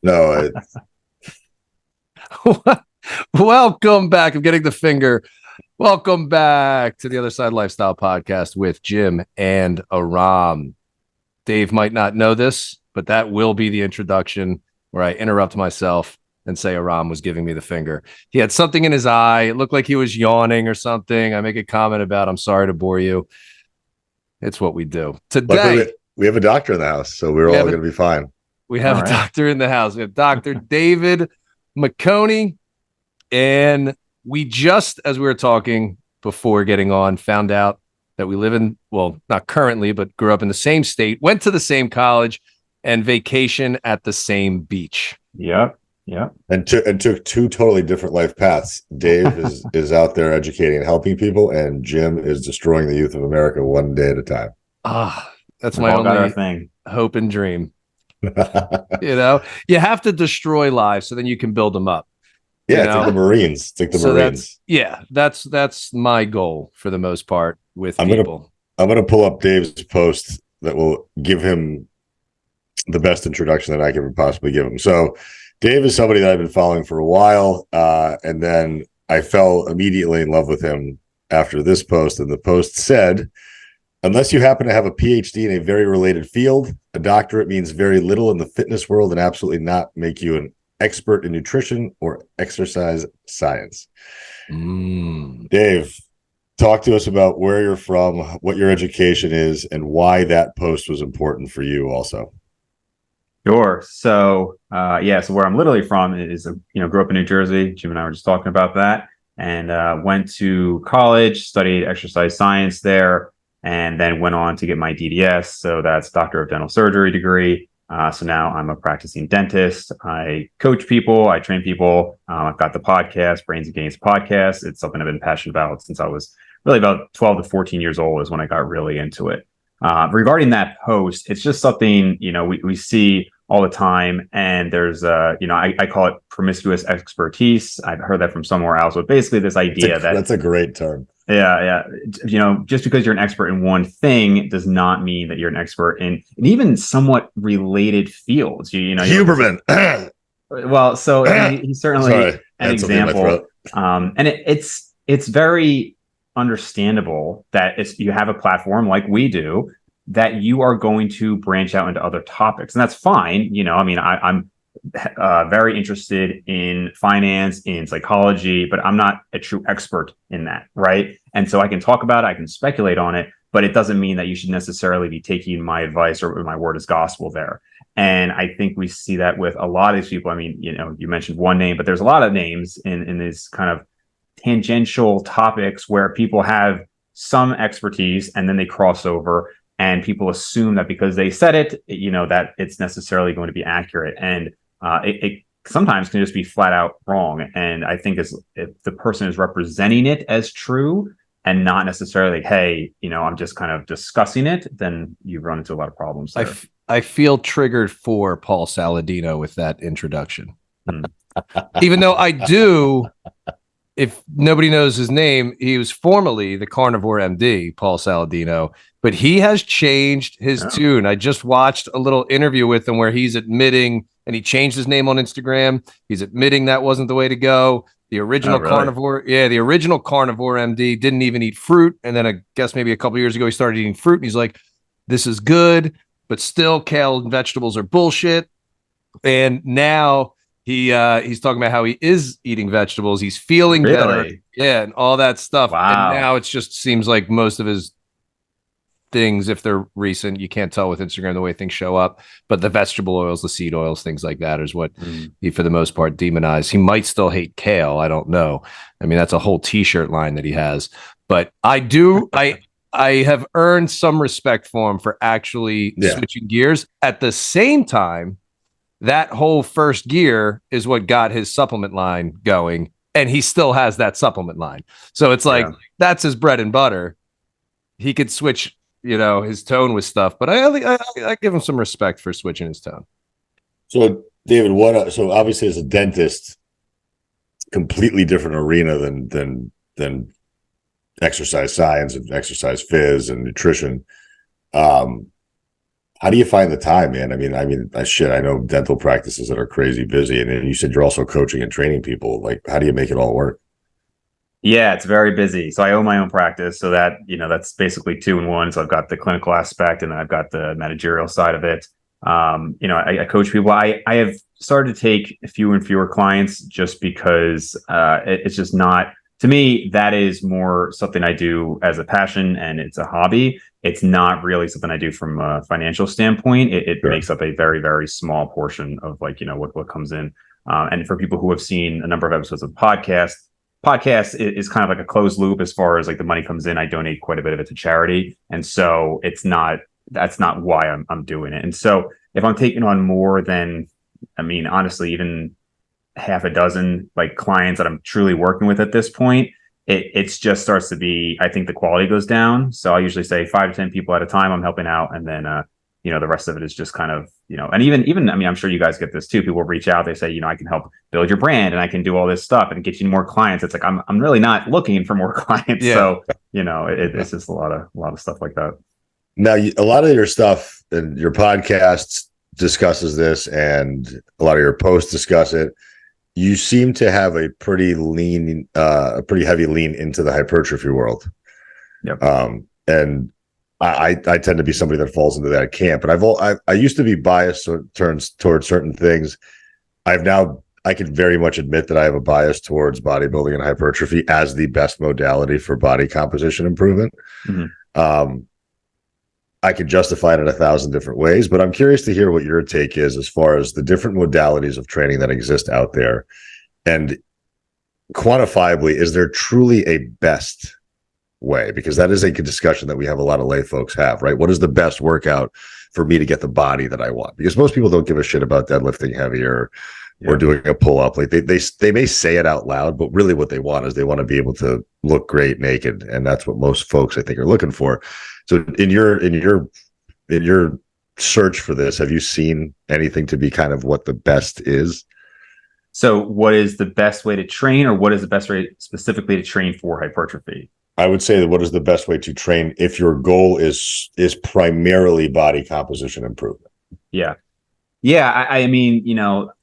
No, Welcome back. I'm getting the finger. Welcome back to the Other Side Lifestyle Podcast with Jim and Aram. Dave might not know this, but that will be the introduction where I interrupt myself and say Aram was giving me the finger. He had something in his eye. It looked like he was yawning or something. I make a comment about, I'm sorry to bore you. It's what we do. Today, we have a doctor in the house, so we're all going to be fine. We have a doctor in the house. We have Dr. David Maconi. And we just, as we were talking before getting on, found out that we live in, well, not currently, but grew up in the same state, went to the same college, and vacation at the same beach. Yep. And took two totally different life paths. Dave is out there educating and helping people, and Jim is destroying the youth of America one day at a time. That's my only thing, hope and dream. You have to destroy lives so then you can build them up. Yeah, it's like the Marines. It's like the Marines. That's my goal for the most part with people. I'm gonna pull up Dave's post that will give him the best introduction that I can possibly give him. So Dave is somebody that I've been following for a while, and then I fell immediately in love with him after this post. And the post said, unless you happen to have a PhD in a very related field, a doctorate means very little in the fitness world and absolutely not make you an expert in nutrition or exercise science. Dave, talk to us about where you're from, what your education is, and why that post was important for you also. Sure. So, so where I'm literally from is, grew up in New Jersey. Jim and I were just talking about that, and went to college, studied exercise science there, and then went on to get my DDS. So that's Doctor of Dental Surgery degree. So now I'm a practicing dentist. I coach people. I train people. I've got the podcast, Brains and Gains podcast. It's something I've been passionate about since I was really about 12 to 14 years old is when I got really into it. Regarding that post, it's just something, we see all the time. And there's, I call it promiscuous expertise. I've heard that from somewhere else. But basically this idea that's a great term. Yeah. Just because you're an expert in one thing does not mean that you're an expert in even somewhat related fields. Huberman. Well, so he's certainly an example. And it's very understandable that you have a platform like we do that you are going to branch out into other topics, and that's fine. I'm very interested in finance, in psychology, but I'm not a true expert in that, right? And so I can talk about it, I can speculate on it, but it doesn't mean that you should necessarily be taking my advice or my word as gospel there. And I think we see that with a lot of these people. I mean, you mentioned one name, but there's a lot of names in these kind of tangential topics where people have some expertise and then they cross over, and people assume that because they said it, that it's necessarily going to be accurate. And it sometimes can just be flat out wrong. And I think if the person is representing it as true and not necessarily, hey, I'm just kind of discussing it, then you run into a lot of problems there. I feel triggered for Paul Saladino with that introduction. Even though I do, if nobody knows his name, he was formerly the Carnivore MD, Paul Saladino, but he has changed his tune. I just watched a little interview with him where he's admitting, and he changed his name on Instagram. He's admitting that wasn't the way to go. The original Carnivore MD didn't even eat fruit. And then I guess maybe a couple years ago, he started eating fruit, and he's like, this is good, but still kale and vegetables are bullshit. And now he's talking about how he is eating vegetables. He's feeling better. Yeah. And all that stuff. Wow. And now it just seems like most of his things, if they're recent, you can't tell with Instagram the way things show up, but the vegetable oils, the seed oils, things like that is what he, for the most part, demonized. He might still hate kale. I don't know. I mean, that's a whole t-shirt line that he has, but I have earned some respect for him for actually switching gears. At the same time, that whole first gear is what got his supplement line going, and he still has that supplement line. So it's like, that's his bread and butter. He could switch, his tone with stuff, but I give him some respect for switching his tone. So David, so obviously as a dentist, completely different arena than exercise science and exercise phys and nutrition. How do you find the time, man? I mean, shit, I know dental practices that are crazy busy, and then you said you're also coaching and training people. Like, how do you make it all work? Yeah, it's very busy. So I own my own practice. So that, that's basically 2 in 1. So I've got the clinical aspect and then I've got the managerial side of it. I coach people. I have started to take fewer and fewer clients just because it's just not, to me, that is more something I do as a passion and it's a hobby. It's not really something I do from a financial standpoint. It Sure. makes up a very, very small portion of what comes in. And for people who have seen a number of episodes of podcast is kind of like a closed loop as far as like the money comes in. I donate quite a bit of it to charity. And so that's not why I'm doing it. And so if I'm taking on more than, honestly, even half a dozen like clients that I'm truly working with at this point, it's just starts to be, I think the quality goes down. So I usually say 5 to 10 people at a time I'm helping out. And then, the rest of it is just kind of, and even, I'm sure you guys get this too. People reach out, they say, I can help build your brand and I can do all this stuff and get you more clients. It's like, I'm really not looking for more clients. Yeah. So, it's just a lot of stuff like that. Now, a lot of your stuff and your podcasts discusses this, and a lot of your posts discuss it. You seem to have a pretty heavy lean into the hypertrophy world. Yep. And I tend to be somebody that falls into that camp, but I used to be biased towards certain things. I can very much admit that I have a bias towards bodybuilding and hypertrophy as the best modality for body composition improvement. Mm-hmm. I could justify it in 1,000 different ways, but I'm curious to hear what your take is as far as the different modalities of training that exist out there. And quantifiably, is there truly a best way? Because that is a discussion that we have a lot of lay folks have, right? What is the best workout for me to get the body that I want? Because most people don't give a shit about deadlifting heavy or doing a pull-up. Like they may say it out loud, but really what they want is they want to be able to look great naked. And that's what most folks I think are looking for. So in your search for this, have you seen anything to be kind of what the best is? So what is the best way to train, or what is the best way specifically to train for hypertrophy? I would say that what is the best way to train if your goal is primarily body composition improvement? Yeah. Yeah, I mean,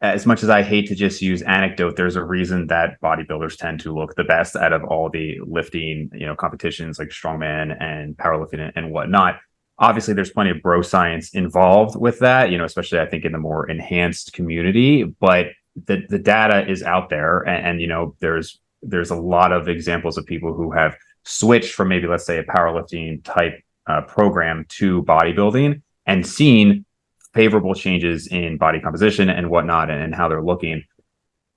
as much as I hate to just use anecdote, there's a reason that bodybuilders tend to look the best out of all the lifting, competitions like strongman and powerlifting and whatnot. Obviously, there's plenty of bro science involved with that, especially I think in the more enhanced community. But the data is out there, and there's a lot of examples of people who have switched from maybe, let's say, a powerlifting type program to bodybuilding and seen favorable changes in body composition and whatnot and how they're looking.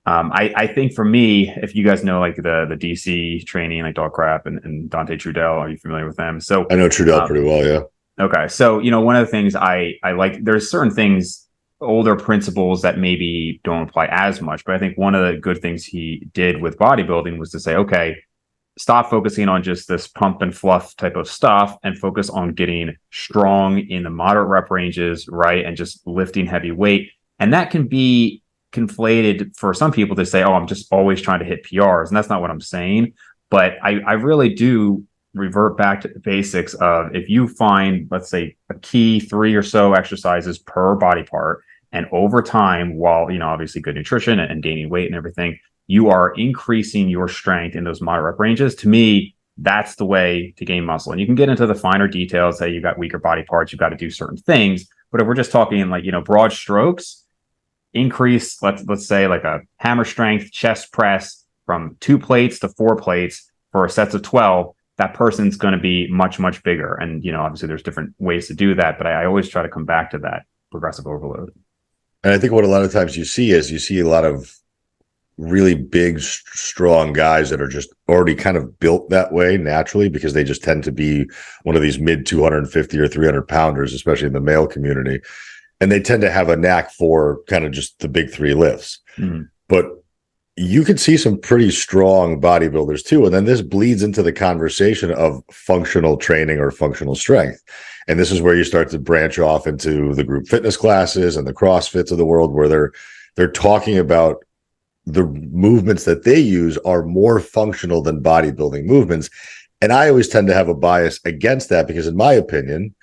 I think for me, if you guys know like the DC training, like Dog Crap and Dante Trudell, are you familiar with them? So I know Trudell pretty well, yeah. Okay. So, one of the things I like, there's certain things, older principles that maybe don't apply as much, but I think one of the good things he did with bodybuilding was to say, okay, stop focusing on just this pump and fluff type of stuff and focus on getting strong in the moderate rep ranges, right? And just lifting heavy weight. And that can be conflated for some people to say, oh, I'm just always trying to hit PRs. And that's not what I'm saying. But I really do revert back to the basics of, if you find, let's say, a key 3 or so exercises per body part, and over time, while, obviously good nutrition and gaining weight and everything, you are increasing your strength in those moderate rep ranges. To me, that's the way to gain muscle. And you can get into the finer details, say you've got weaker body parts, you've got to do certain things. But if we're just talking like, broad strokes, increase, let's say like a hammer strength chest press from 2 plates to 4 plates for sets of 12, that person's going to be much, much bigger. And, obviously there's different ways to do that, but I always try to come back to that progressive overload. And I think what a lot of times you see a lot of really big, strong guys that are just already kind of built that way naturally, because they just tend to be one of these mid 250 or 300 pounders, especially in the male community. And they tend to have a knack for kind of just the big 3 lifts. Mm-hmm. But you could see some pretty strong bodybuilders too. And then this bleeds into the conversation of functional training or functional strength. And this is where you start to branch off into the group fitness classes and the CrossFits of the world, where they're talking about the movements that they use are more functional than bodybuilding movements. And I always tend to have a bias against that, because in my opinion,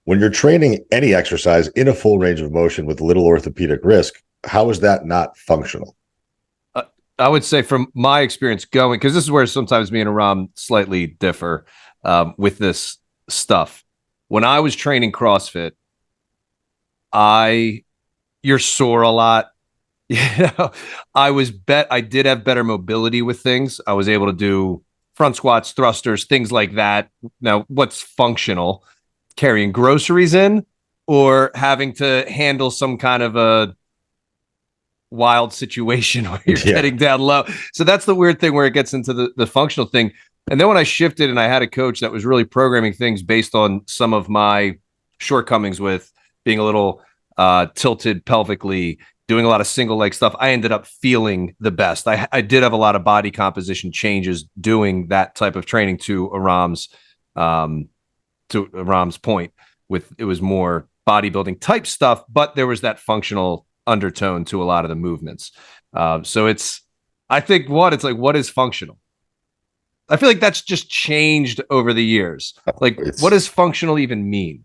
When you're training any exercise in a full range of motion with little orthopedic risk, how is that not functional? I would say from my experience going, because this is where sometimes me and Aram slightly differ with this stuff. When I was training CrossFit, you're sore a lot. I did have better mobility with things. I was able to do front squats, thrusters, things like that. Now, what's functional? Carrying groceries in or having to handle some kind of a wild situation where you're getting down low. So that's the weird thing where it gets into the functional thing. And then when I shifted and I had a coach that was really programming things based on some of my shortcomings with being a little tilted pelvically, doing a lot of single leg stuff, I ended up feeling the best. I did have a lot of body composition changes doing that type of training to Aram's point with it was more bodybuilding type stuff, but there was that functional undertone to a lot of the movements. So I think it's like, what is functional? I feel like that's just changed over the years. Like, what does functional even mean?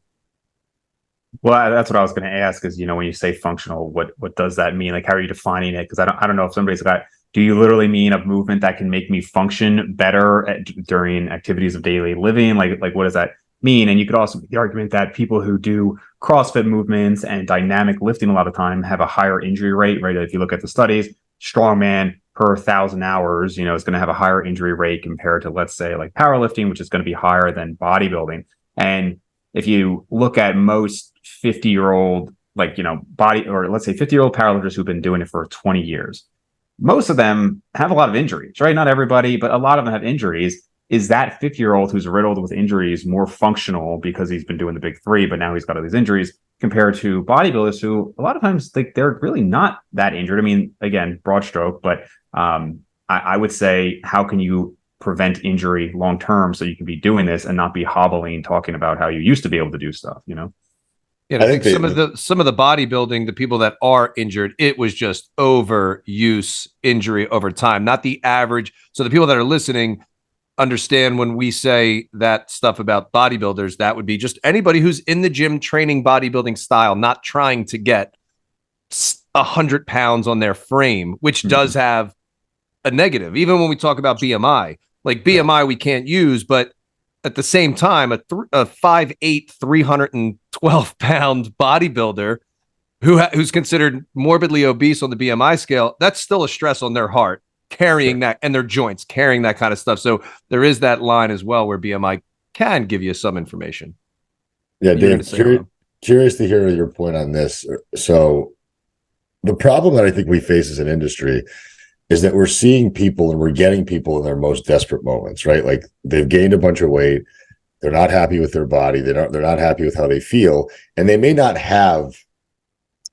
Well, that's what I was going to ask is, when you say functional, what does that mean? Like, how are you defining it? Because I don't know if somebody's got, do you literally mean a movement that can make me function better during activities of daily living? Like what does that mean? And you could also make the argument that people who do CrossFit movements and dynamic lifting a lot of time have a higher injury rate, right? If you look at the studies, strongman per 1,000 hours, is going to have a higher injury rate compared to, let's say, like powerlifting, which is going to be higher than bodybuilding. And if you look at most 50-year-old, body, or let's say 50-year-old powerlifters who've been doing it for 20 years, most of them have a lot of injuries, right? Not everybody, but a lot of them have injuries. Is that 50-year-old who's riddled with injuries more functional because he's been doing the big three, but now he's got all these injuries compared to bodybuilders who a lot of times they're really not that injured? I mean, again, broad stroke, but I would say, how can you prevent injury long term so you can be doing this and not be hobbling, talking about how you used to be able to do stuff, Yeah, I think some of the bodybuilding, the people that are injured, it was just overuse injury over time, not the average. So the people that are listening understand when we say that stuff about bodybuilders, that would be just anybody who's in the gym training bodybuilding style, not trying to get 100 pounds on their frame, which does have a negative. Even when we talk about BMI, like BMI we can't use, but at the same time, a 5'8", 312 pound bodybuilder who's considered morbidly obese on the BMI scale, that's still a stress on their heart, carrying that, and their joints, carrying that kind of stuff. So there is that line as well where BMI can give you some information. Yeah, Dave, curious to hear your point on this. So the problem that I think we face as an industry is that we're seeing people and we're getting people in their most desperate moments, right? Like they've gained a bunch of weight. They're not happy with their body. They're not happy with how they feel. And they may not have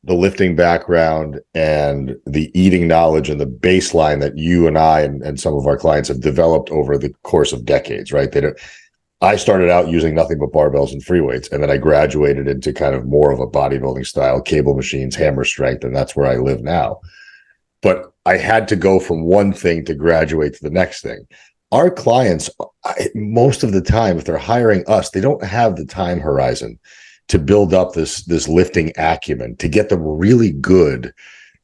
the lifting background and the eating knowledge and the baseline that you and I and some of our clients have developed over the course of decades, right? I started out using nothing but barbells and free weights, and then I graduated into kind of more of a bodybuilding style, cable machines, hammer strength, and that's where I live now. But I had to go from one thing to graduate to the next thing. Our clients, most of the time, if they're hiring us, they don't have the time horizon to build up this lifting acumen, to get them really good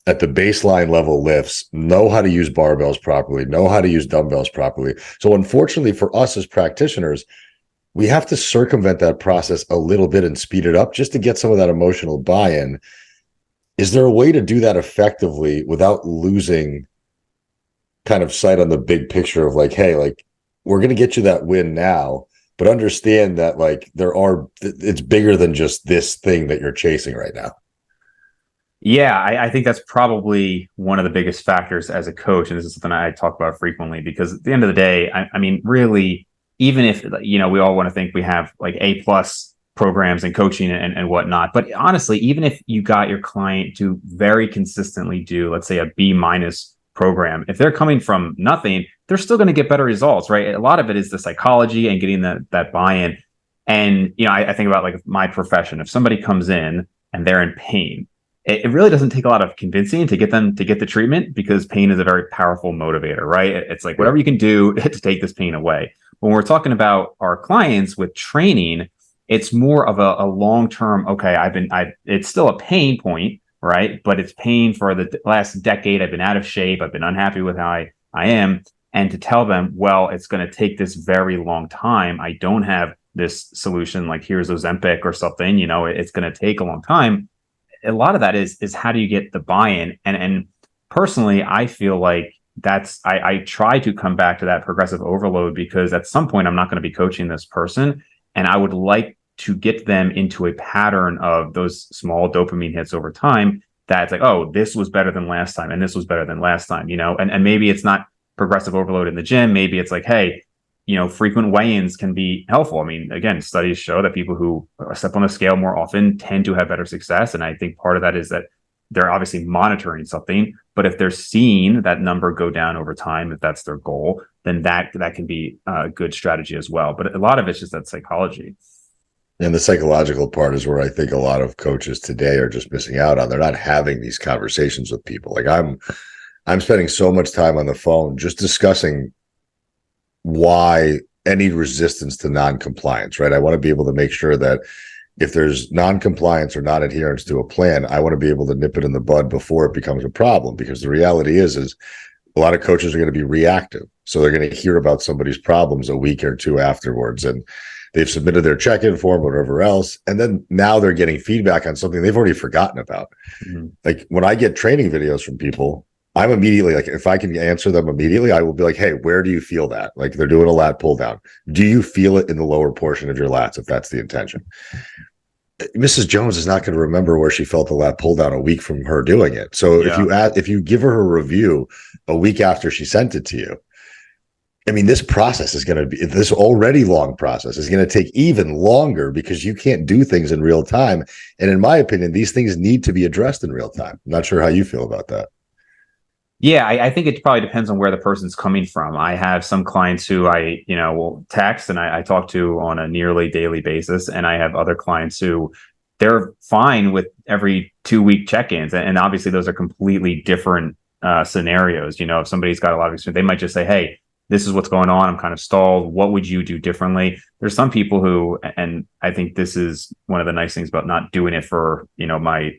at the baseline level lifts, know how to use barbells properly, know how to use dumbbells properly. So unfortunately for us as practitioners, we have to circumvent that process a little bit and speed it up just to get some of that emotional buy-in. Is there a way to do that effectively without losing kind of sight on the big picture of like, hey, like we're going to get you that win now, but understand that like it's bigger than just this thing that you're chasing right now? Yeah, I think that's probably one of the biggest factors as a coach. And this is something I talk about frequently because at the end of the day, I mean, really, even if, we all want to think we have like A+ programs and coaching and whatnot. But honestly, even if you got your client to very consistently do, let's say, a B- program, if they're coming from nothing, they're still going to get better results, right? A lot of it is the psychology and getting that buy-in. And, I think about like my profession. If somebody comes in and they're in pain, it really doesn't take a lot of convincing to get them to get the treatment because pain is a very powerful motivator, right? It's like whatever you can do to take this pain away. When we're talking about our clients with training, It's more of a long-term, okay, it's still a pain point, right? But it's pain for the last decade. I've been out of shape. I've been unhappy with how I am. And to tell them, well, it's going to take this very long time. I don't have this solution, like here's Ozempic or something, it's going to take a long time. A lot of that is how do you get the buy-in? And personally, I feel like I try to come back to that progressive overload, because at some point I'm not going to be coaching this person, and I would like to get them into a pattern of those small dopamine hits over time. That's like, oh, this was better than last time, and this was better than last time, and maybe it's not progressive overload in the gym. Maybe it's like, hey, frequent weigh-ins can be helpful. I mean, again, studies show that people who step on the scale more often tend to have better success. And I think part of that is that they're obviously monitoring something, but if they're seeing that number go down over time, if that's their goal, then that can be a good strategy as well. But a lot of it's just that psychology. And the psychological part is where I think a lot of coaches today are just missing out on. They're not having these conversations with people. Like I'm spending so much time on the phone just discussing why any resistance to non-compliance, right? I want to be able to make sure that if there's non-compliance or non-adherence to a plan, I want to be able to nip it in the bud before it becomes a problem. Because the reality is a lot of coaches are going to be reactive. So they're going to hear about somebody's problems a week or two afterwards, and they've submitted their check-in form, whatever else. And then now they're getting feedback on something they've already forgotten about. Mm-hmm. Like when I get training videos from people, I'm immediately like, if I can answer them immediately, I will be like, hey, where do you feel that? Like they're doing a lat pull down. Do you feel it in the lower portion of your lats, if that's the intention? Mrs. Jones is not going to remember where she felt the lat pull down a week from her doing it. So if you give her a review a week after she sent it to you, I mean, this process is going to be, this already long process is going to take even longer, because you can't do things in real time. And in my opinion, these things need to be addressed in real time. I'm not sure how you feel about that. Yeah, I think it probably depends on where the person's coming from. I have some clients who I, will text and I talk to on a nearly daily basis. And I have other clients who they're fine with every 2-week check-ins. And obviously those are completely different scenarios. If somebody's got a lot of experience, they might just say, hey, this is what's going on. I'm kind of stalled. What would you do differently? There's some people who, and I think this is one of the nice things about not doing it for, my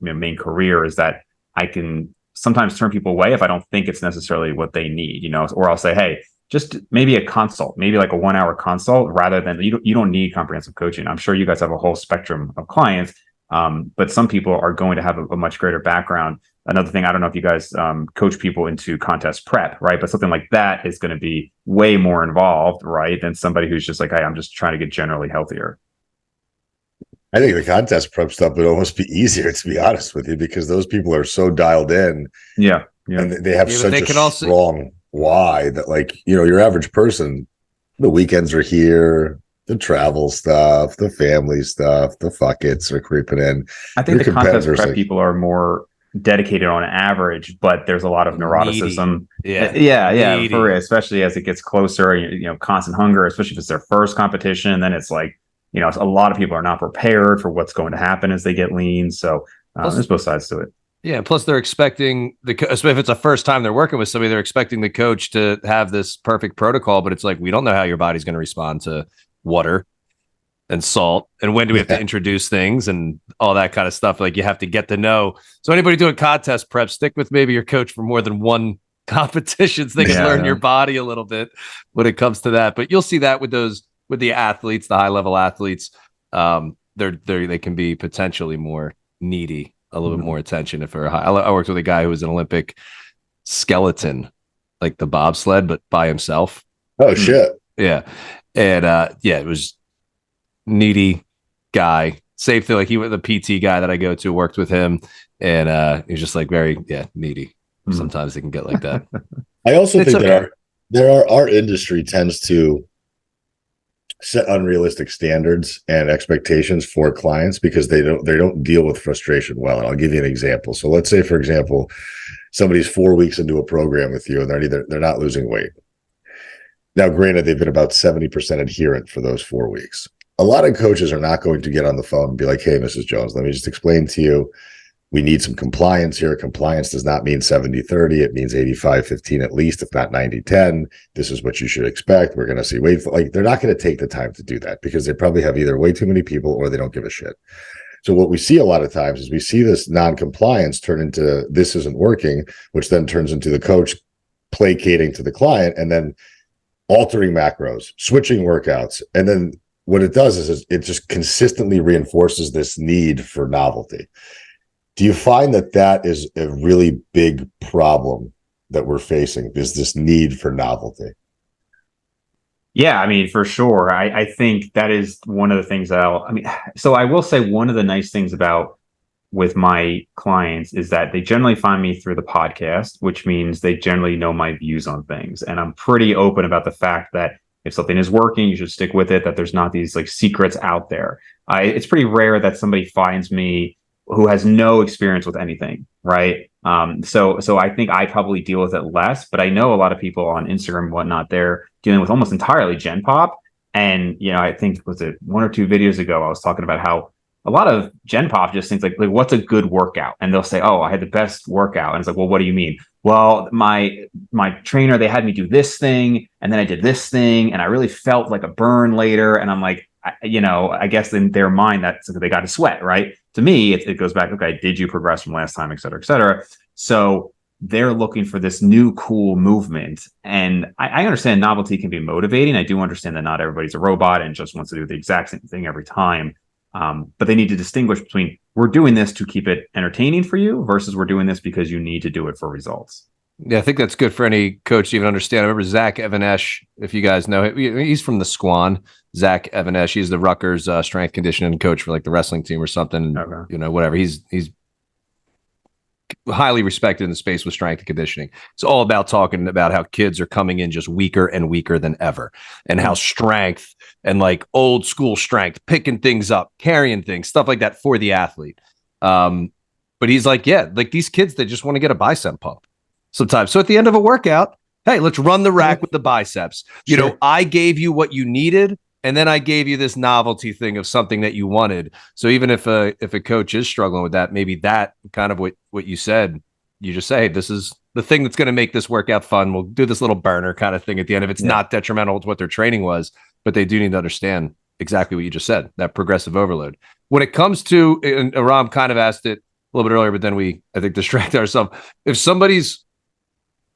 main career, is that I can sometimes turn people away if I don't think it's necessarily what they need, or I'll say, hey, just maybe a consult, maybe like a 1-hour consult, rather than you don't need comprehensive coaching. I'm sure you guys have a whole spectrum of clients, but some people are going to have a much greater background. Another thing, I don't know if you guys coach people into contest prep, right? But something like that is going to be way more involved, right, than somebody who's just like, hey, I'm just trying to get generally healthier. I think the contest prep stuff would almost be easier, to be honest with you, because those people are so dialed in. Yeah. And they have such a strong why that, like, your average person, the weekends are here, the travel stuff, the family stuff, the fuck it's are creeping in. I think the contest prep people are more dedicated on average, but there's a lot of neuroticism. Needy. Yeah, for real, especially as it gets closer, constant hunger, especially if it's their first competition. And then it's like, a lot of people are not prepared for what's going to happen as they get lean. So there's both sides to it. Yeah. Plus they're expecting if it's a first time they're working with somebody, they're expecting the coach to have this perfect protocol, but it's like, we don't know how your body's going to respond to water and salt, and when do we have to introduce things and all that kind of stuff. Like, you have to get to know. So anybody doing contest prep, stick with maybe your coach for more than one competition, so they can learn your body a little bit when it comes to that. But you'll see that with the athletes, the high level athletes, they can be potentially more needy, a little bit more attention if they're high. I worked with a guy who was an Olympic skeleton, like the bobsled, but by himself. Oh shit. Yeah. And it was needy guy. Same thing, like he was the PT guy that I go to, worked with him, and he's just like very needy. Sometimes they can get like that. I also think that our industry tends to set unrealistic standards and expectations for clients, because they don't deal with frustration well. And I'll give you an example. So let's say, for example, somebody's 4 weeks into a program with you and they're not losing weight. Now, granted, they've been about 70% adherent for those 4 weeks. A lot of coaches are not going to get on the phone and be like, hey, Mrs. Jones, let me just explain to you we need some compliance here. Compliance does not mean 70-30. It means 85-15 at least, if not 90-10. This is what you should expect. We're going to see like they're not going to take the time to do that because they probably have either way too many people or they don't give a shit. So what we see a lot of times is we see this non-compliance turn into this isn't working, which then turns into the coach placating to the client and then altering macros, switching workouts. And then what it does is it just consistently reinforces this need for novelty. Do you find that is a really big problem that we're facing, is this need for novelty? Yeah, I mean, for sure. I think that is one of the things so I will say one of the nice things about with my clients is that they generally find me through the podcast, which means they generally know my views on things. And I'm pretty open about the fact that if something is working, you should stick with it, that there's not these like secrets out there. It's pretty rare that somebody finds me who has no experience with anything, right? So I think I probably deal with it less, but I know a lot of people on Instagram and whatnot, they're dealing with almost entirely Gen Pop. And, I think, was it 1 or 2 videos ago, I was talking about how a lot of Gen Pop just thinks like what's a good workout? And they'll say, oh, I had the best workout. And it's like, well, what do you mean? Well, my trainer, they had me do this thing, and then I did this thing, and I really felt like a burn later. And I'm like, I guess in their mind that's they got to sweat, right? To me, it goes back, okay, did you progress from last time, et cetera, et cetera. So they're looking for this new cool movement. And I understand novelty can be motivating. I do understand that not everybody's a robot and just wants to do the exact same thing every time. But they need to distinguish between we're doing this to keep it entertaining for you versus we're doing this because you need to do it for results. Yeah, I think that's good for any coach to even understand. I remember Zach Evanesh, if you guys know, he's from the Squan. Zach Evanesh, he's the Rutgers strength conditioning coach for like the wrestling team or something. Okay. Whatever. He's highly respected in the space with strength and conditioning. It's all about talking about how kids are coming in just weaker and weaker than ever, and how strength and like old school strength, picking things up, carrying things, stuff like that for the athlete. But he's like, yeah, like these kids, they just want to get a bicep pump sometimes. So at the end of a workout, hey, let's run the rack with the biceps. I gave you what you needed, and then I gave you this novelty thing of something that you wanted. So even if a coach is struggling with that, maybe that kind of what you said, you just say, hey, this is the thing that's going to make this workout fun. We'll do this little burner kind of thing at the end if it's not detrimental to what their training was, but they do need to understand exactly what you just said, that progressive overload. When it comes to, and Aram kind of asked it a little bit earlier, but then I think, distracted ourselves. If somebody's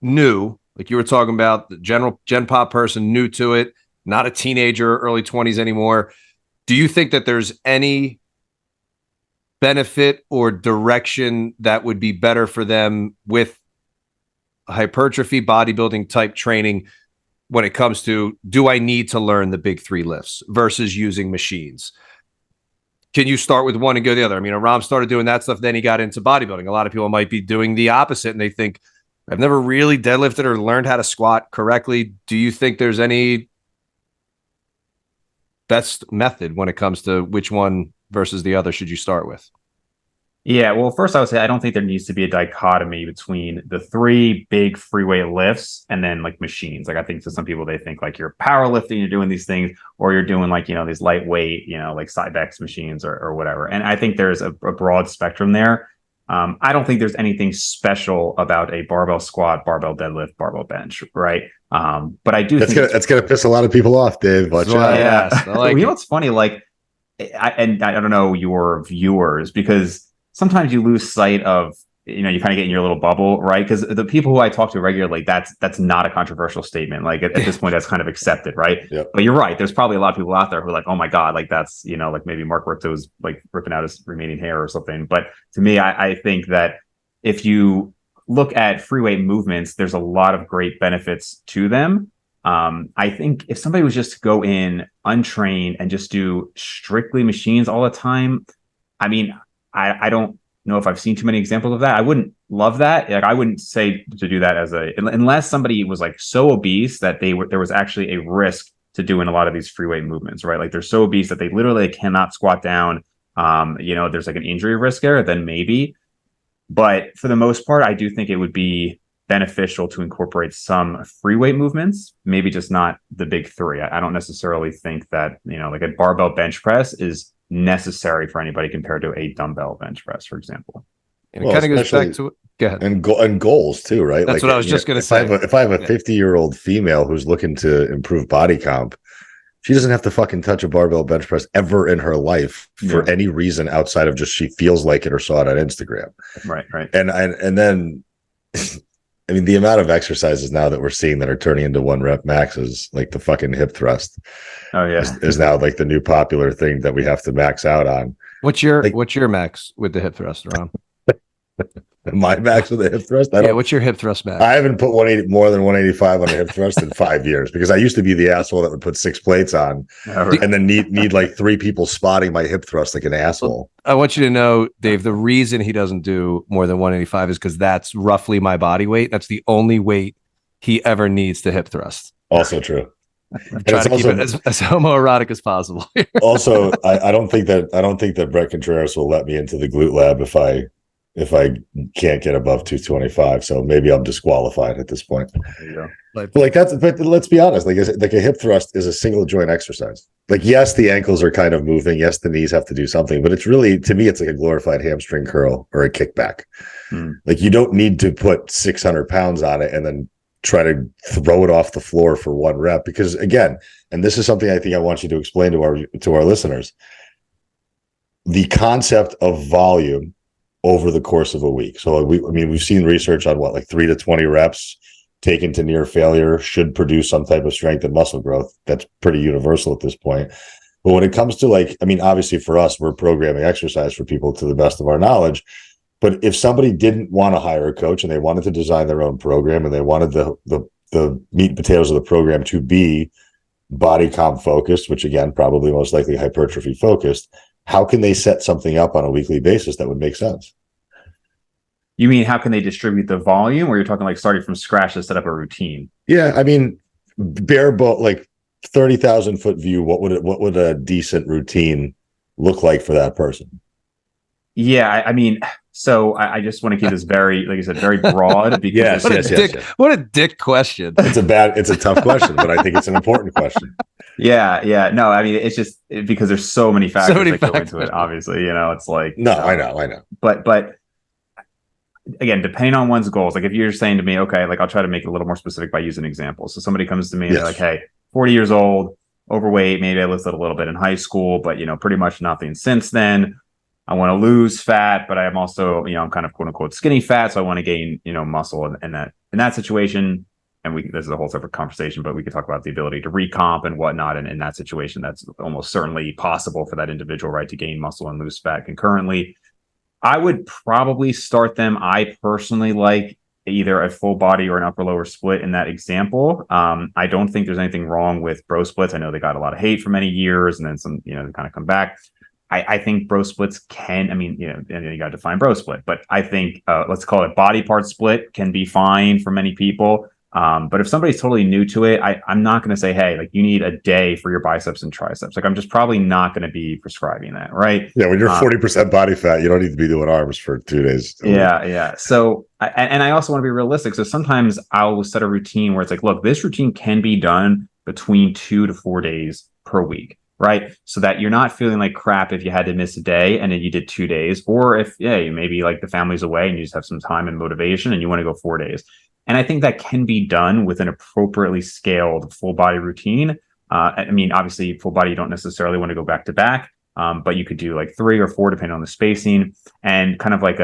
new, like you were talking about, the general Gen Pop person, new to it, not a teenager, early 20s anymore, do you think that there's any benefit or direction that would be better for them with hypertrophy bodybuilding type training when it comes to, do I need to learn the big 3 lifts versus using machines? Can you start with one and go the other? I mean, Aram started doing that stuff, then he got into bodybuilding. A lot of people might be doing the opposite, and they think, I've never really deadlifted or learned how to squat correctly. Do you think there's any best method when it comes to which one versus the other should you start with? Yeah, well, first I would say I don't think there needs to be a dichotomy between the 3 big free weight lifts and then like machines. Like I think to some people, they think like you're powerlifting, you're doing these things, or you're doing like, these lightweight, like Cybex machines or whatever. And I think there's a broad spectrum there. I don't think there's anything special about a barbell squat, barbell deadlift, barbell bench, right? But I do think that's gonna piss a lot of people off, Dave. Watch out. Yeah. What's funny? Like, I don't know your viewers, because sometimes you lose sight of, you kind of get in your little bubble, right? Because the people who I talk to regularly, that's not a controversial statement. Like at this point, that's kind of accepted, right? Yep. But you're right. There's probably a lot of people out there who are like, oh my God, like that's, like maybe Mark Rippetoe's like ripping out his remaining hair or something. But to me, I think that if you look at free weight movements, there's a lot of great benefits to them. I think if somebody was just to go in untrained and just do strictly machines all the time, I mean, I don't know if I've seen too many examples of that. I wouldn't love that. Like I wouldn't say to do that unless somebody was like so obese that there was actually a risk to doing a lot of these free weight movements, right? Like they're so obese that they literally cannot squat down. There's like an injury risk there, then maybe. But for the most part, I do think it would be beneficial to incorporate some free weight movements, maybe just not the big 3. I don't necessarily think that, like a barbell bench press is necessary for anybody compared to a dumbbell bench press, for example. And it kind of goes back to go ahead. And goals too, right? That's what I was just going to say. If I have a 50-year-old female who's looking to improve body comp, she doesn't have to fucking touch a barbell bench press ever in her life for any reason outside of just she feels like it or saw it on Instagram. Right. And then, I mean, the amount of exercises now that we're seeing that are turning into 1 rep maxes, like the fucking hip thrust. Oh yeah, is now like the new popular thing that we have to max out on. What's your max with the hip thrust, Ron? My max with a hip thrust? What's your hip thrust max? I haven't put more than 185 on a hip thrust in 5 years because I used to be the asshole that would put 6 plates on and then need like 3 people spotting my hip thrust like an asshole. I want you to know, Dave, the reason he doesn't do more than 185 is because that's roughly my body weight. That's the only weight he ever needs to hip thrust. Also true. Try to keep it as homoerotic as possible. Also, I don't think that Brett Contreras will let me into the glute lab if I can't get above 225. So maybe I'm disqualified at this point. But let's be honest, like a hip thrust is a single joint exercise. Like, yes, the ankles are kind of moving. Yes, the knees have to do something, but it's really, to me, it's like a glorified hamstring curl or a kickback. Like, you don't need to put 600 pounds on it and then try to throw it off the floor for 1 rep. Because again, and this is something I think I want you to explain to our listeners, the concept of volume over the course of a week. So we've seen research on like 3 to 20 reps taken to near failure should produce some type of strength and muscle growth. That's pretty universal at this point. But when it comes to obviously for us, we're programming exercise for people to the best of our knowledge. But if somebody didn't want to hire a coach and they wanted to design their own program and they wanted the meat and potatoes of the program to be body comp focused, which again, probably most likely hypertrophy focused, how can they set something up on a weekly basis that would make sense? You mean how can they distribute the volume, or you're talking like starting from scratch to set up a routine? Yeah, I mean, bare bone, like 30,000 foot view. What would a decent routine look like for that person? Yeah, I mean, so I just want to keep this very, like I said, very broad. Because what a dick question. It's a tough question, but I think it's an important question. Yeah. No, I mean, it's just because there's so many factors that go into it. Obviously, it's like I know. But again, depending on one's goals, like if you're saying to me, okay, like I'll try to make it a little more specific by using examples. So somebody comes to me and they're like, hey, 40 years old, overweight, maybe I lifted a little bit in high school, but pretty much nothing since then. I want to lose fat, but I am also, I'm kind of quote unquote skinny fat. So I want to gain, muscle in that situation. And this is a whole separate conversation, but we could talk about the ability to recomp and whatnot. And in that situation, that's almost certainly possible for that individual, right? To gain muscle and lose fat concurrently. I would probably start them. I personally like either a full body or an upper lower split in that example. I don't think there's anything wrong with bro splits. I know they got a lot of hate for many years and then some, they kind of come back. I think bro splits can, and you got to define bro split, but I think let's call it body part split can be fine for many people. But if somebody's totally new to it, I'm not going to say, hey, like you need a day for your biceps and triceps. Like I'm just probably not going to be prescribing that, right? Yeah, when you're 40% body fat, you don't need to be doing arms for 2 days. Yeah. So, and I also want to be realistic. So sometimes I'll set a routine where it's like, look, this routine can be done between 2 to 4 days per week. Right. So that you're not feeling like crap if you had to miss a day and then you did 2 days, or if, maybe like the family's away and you just have some time and motivation and you want to go 4 days. And I think that can be done with an appropriately scaled full body routine. Obviously full body, you don't necessarily want to go back to back, but you could do like 3 or 4, depending on the spacing, and kind of like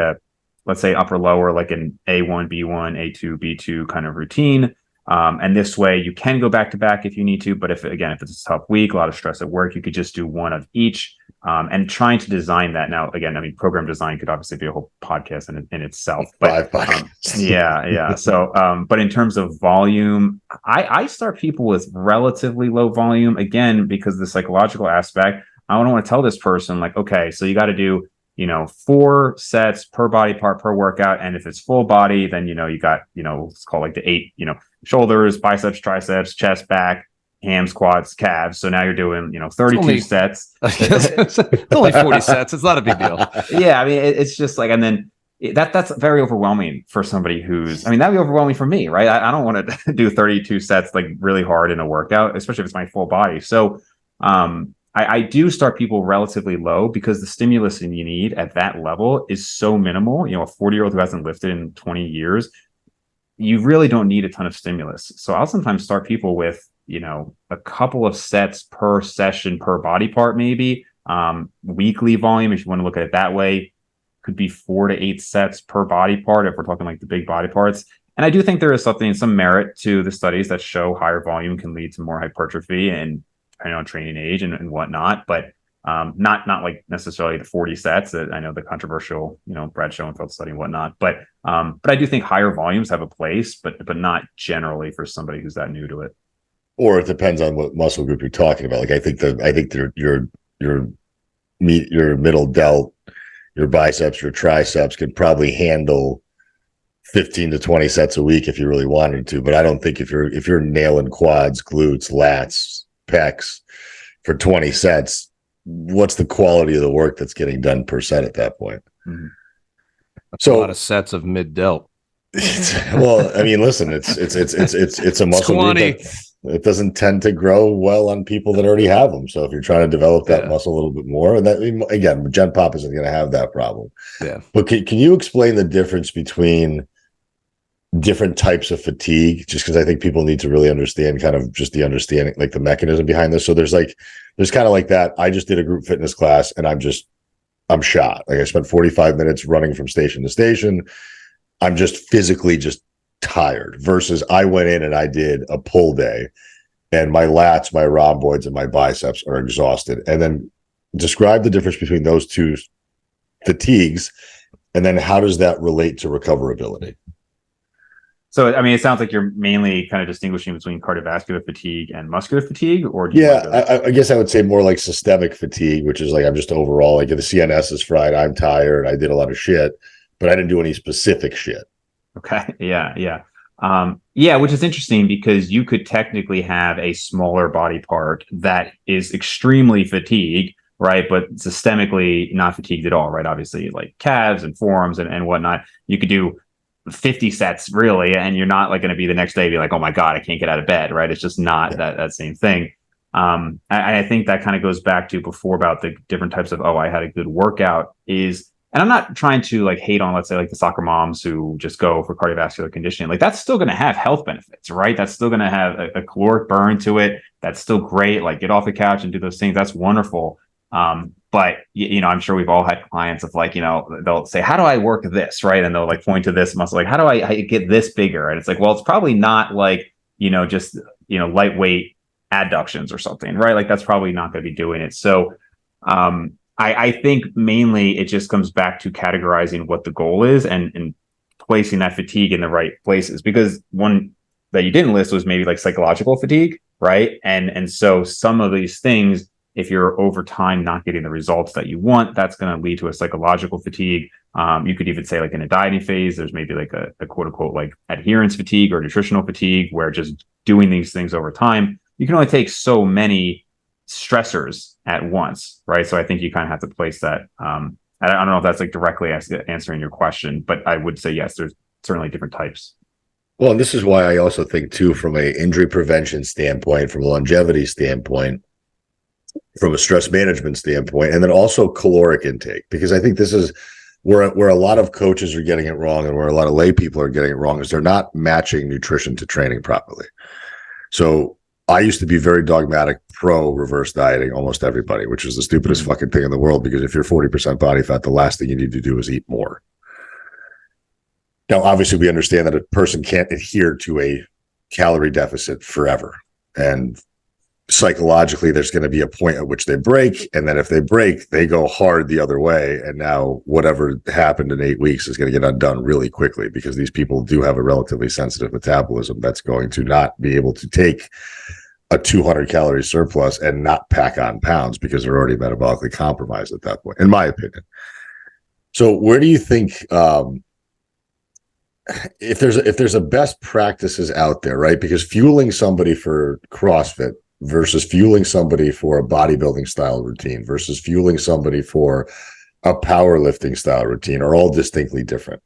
let's say upper lower, like an A1, B1, A2, B2 kind of routine. And this way you can go back to back if you need to, but if it's a tough week, a lot of stress at work, you could just do one of each, and trying to design that. Now, again, program design could obviously be a whole podcast in itself, but yeah. So, but in terms of volume, I start people with relatively low volume, again, because the psychological aspect. I don't want to tell this person like, okay, so you got to do 4 sets per body part per workout. And if it's full body, then, you got, let's call like the 8, shoulders, biceps, triceps, chest, back, hams, quads, calves. So now you're doing, 32 sets. It's only 40 sets. It's not a big deal. Yeah. It's just like, and then that's very overwhelming for somebody who's, that'd be overwhelming for me, right? I don't want to do 32 sets, like really hard in a workout, especially if it's my full body. So, I do start people relatively low because the stimulus you need at that level is so minimal. A 40-year-old who hasn't lifted in 20 years, you really don't need a ton of stimulus. So I'll sometimes start people with, a couple of sets per session per body part, maybe. Weekly volume, if you want to look at it that way, could be 4 to 8 sets per body part if we're talking like the big body parts. And I do think there is some merit to the studies that show higher volume can lead to more hypertrophy and depending on training age and whatnot, but not like necessarily the 40 sets that I know the controversial, Brad Schoenfeld study and whatnot. But I do think higher volumes have a place, but not generally for somebody who's that new to it. Or it depends on what muscle group you're talking about. Like I think your middle delt, your biceps, your triceps could probably handle 15 to 20 sets a week if you really wanted to. But I don't think if you're nailing quads, glutes, lats, pecs for 20 sets, what's the quality of the work that's getting done per set at that point? Mm-hmm. So a lot of sets of mid delt. Well, I mean, listen, it's a muscle group that it doesn't tend to grow well on people that already have them. So if you're trying to develop that muscle a little bit more, and that again, Gen Pop isn't going to have that problem. Yeah. But can you explain the difference between different types of fatigue? Just because I think people need to really understand kind of just the understanding, like the mechanism behind this. So there's kind of like that. I just did a group fitness class and I'm shot. Like I spent 45 minutes running from station to station. I'm just physically just tired versus I went in and I did a pull day and my lats, my rhomboids, and my biceps are exhausted. And then describe the difference between those two fatigues. And then how does that relate to recoverability? So, I mean, it sounds like you're mainly kind of distinguishing between cardiovascular fatigue and muscular fatigue, or I guess I would say more like systemic fatigue, which is like I'm just overall like the CNS is fried, I'm tired, I did a lot of shit, but I didn't do any specific shit. Okay. Yeah. Which is interesting because you could technically have a smaller body part that is extremely fatigued, right? But systemically not fatigued at all, right? Obviously, like calves and forearms and whatnot, you could do 50 sets really, and you're not like going to be the next day be like, oh my God, I can't get out of bed, right? It's just not that same thing. I think that kind of goes back to before about the different types of, I had a good workout is, and I'm not trying to like hate on, let's say like the soccer moms who just go for cardiovascular conditioning. Like that's still going to have health benefits, right? That's still going to have a caloric burn to it. That's still great. Like get off the couch and do those things. That's wonderful. But I'm sure we've all had clients of like, they'll say, how do I work this? Right. And they'll like point to this muscle, like, how do I get this bigger? And it's like, well, it's probably not like, just, lightweight adductions or something, right? Like that's probably not going to be doing it. So, I think mainly it just comes back to categorizing what the goal is and placing that fatigue in the right places, because one that you didn't list was maybe like psychological fatigue. Right. And so some of these things, if you're over time not getting the results that you want, that's going to lead to a psychological fatigue. You could even say like in a dieting phase, there's maybe like a quote unquote like adherence fatigue or nutritional fatigue, where just doing these things over time, you can only take so many stressors at once, right? So I think you kind of have to place that. I don't know if that's like directly answering your question, but I would say yes, there's certainly different types. Well, and this is why I also think too, from a injury prevention standpoint, from a longevity standpoint, from a stress management standpoint, and then also caloric intake, because I think this is where a lot of coaches are getting it wrong and where a lot of lay people are getting it wrong, is they're not matching nutrition to training properly. So I used to be very dogmatic pro reverse dieting, almost everybody, which is the stupidest fucking thing in the world, because if you're 40% body fat, the last thing you need to do is eat more. Now, obviously, we understand that a person can't adhere to a calorie deficit forever. And psychologically, there's going to be a point at which they break. And then if they break, they go hard the other way. And now whatever happened in 8 weeks is going to get undone really quickly, because these people do have a relatively sensitive metabolism that's going to not be able to take a 200 calorie surplus and not pack on pounds, because they're already metabolically compromised at that point, in my opinion. So where do you think, if there's a best practices out there, right? Because fueling somebody for CrossFit versus fueling somebody for a bodybuilding style routine versus fueling somebody for a powerlifting style routine are all distinctly different.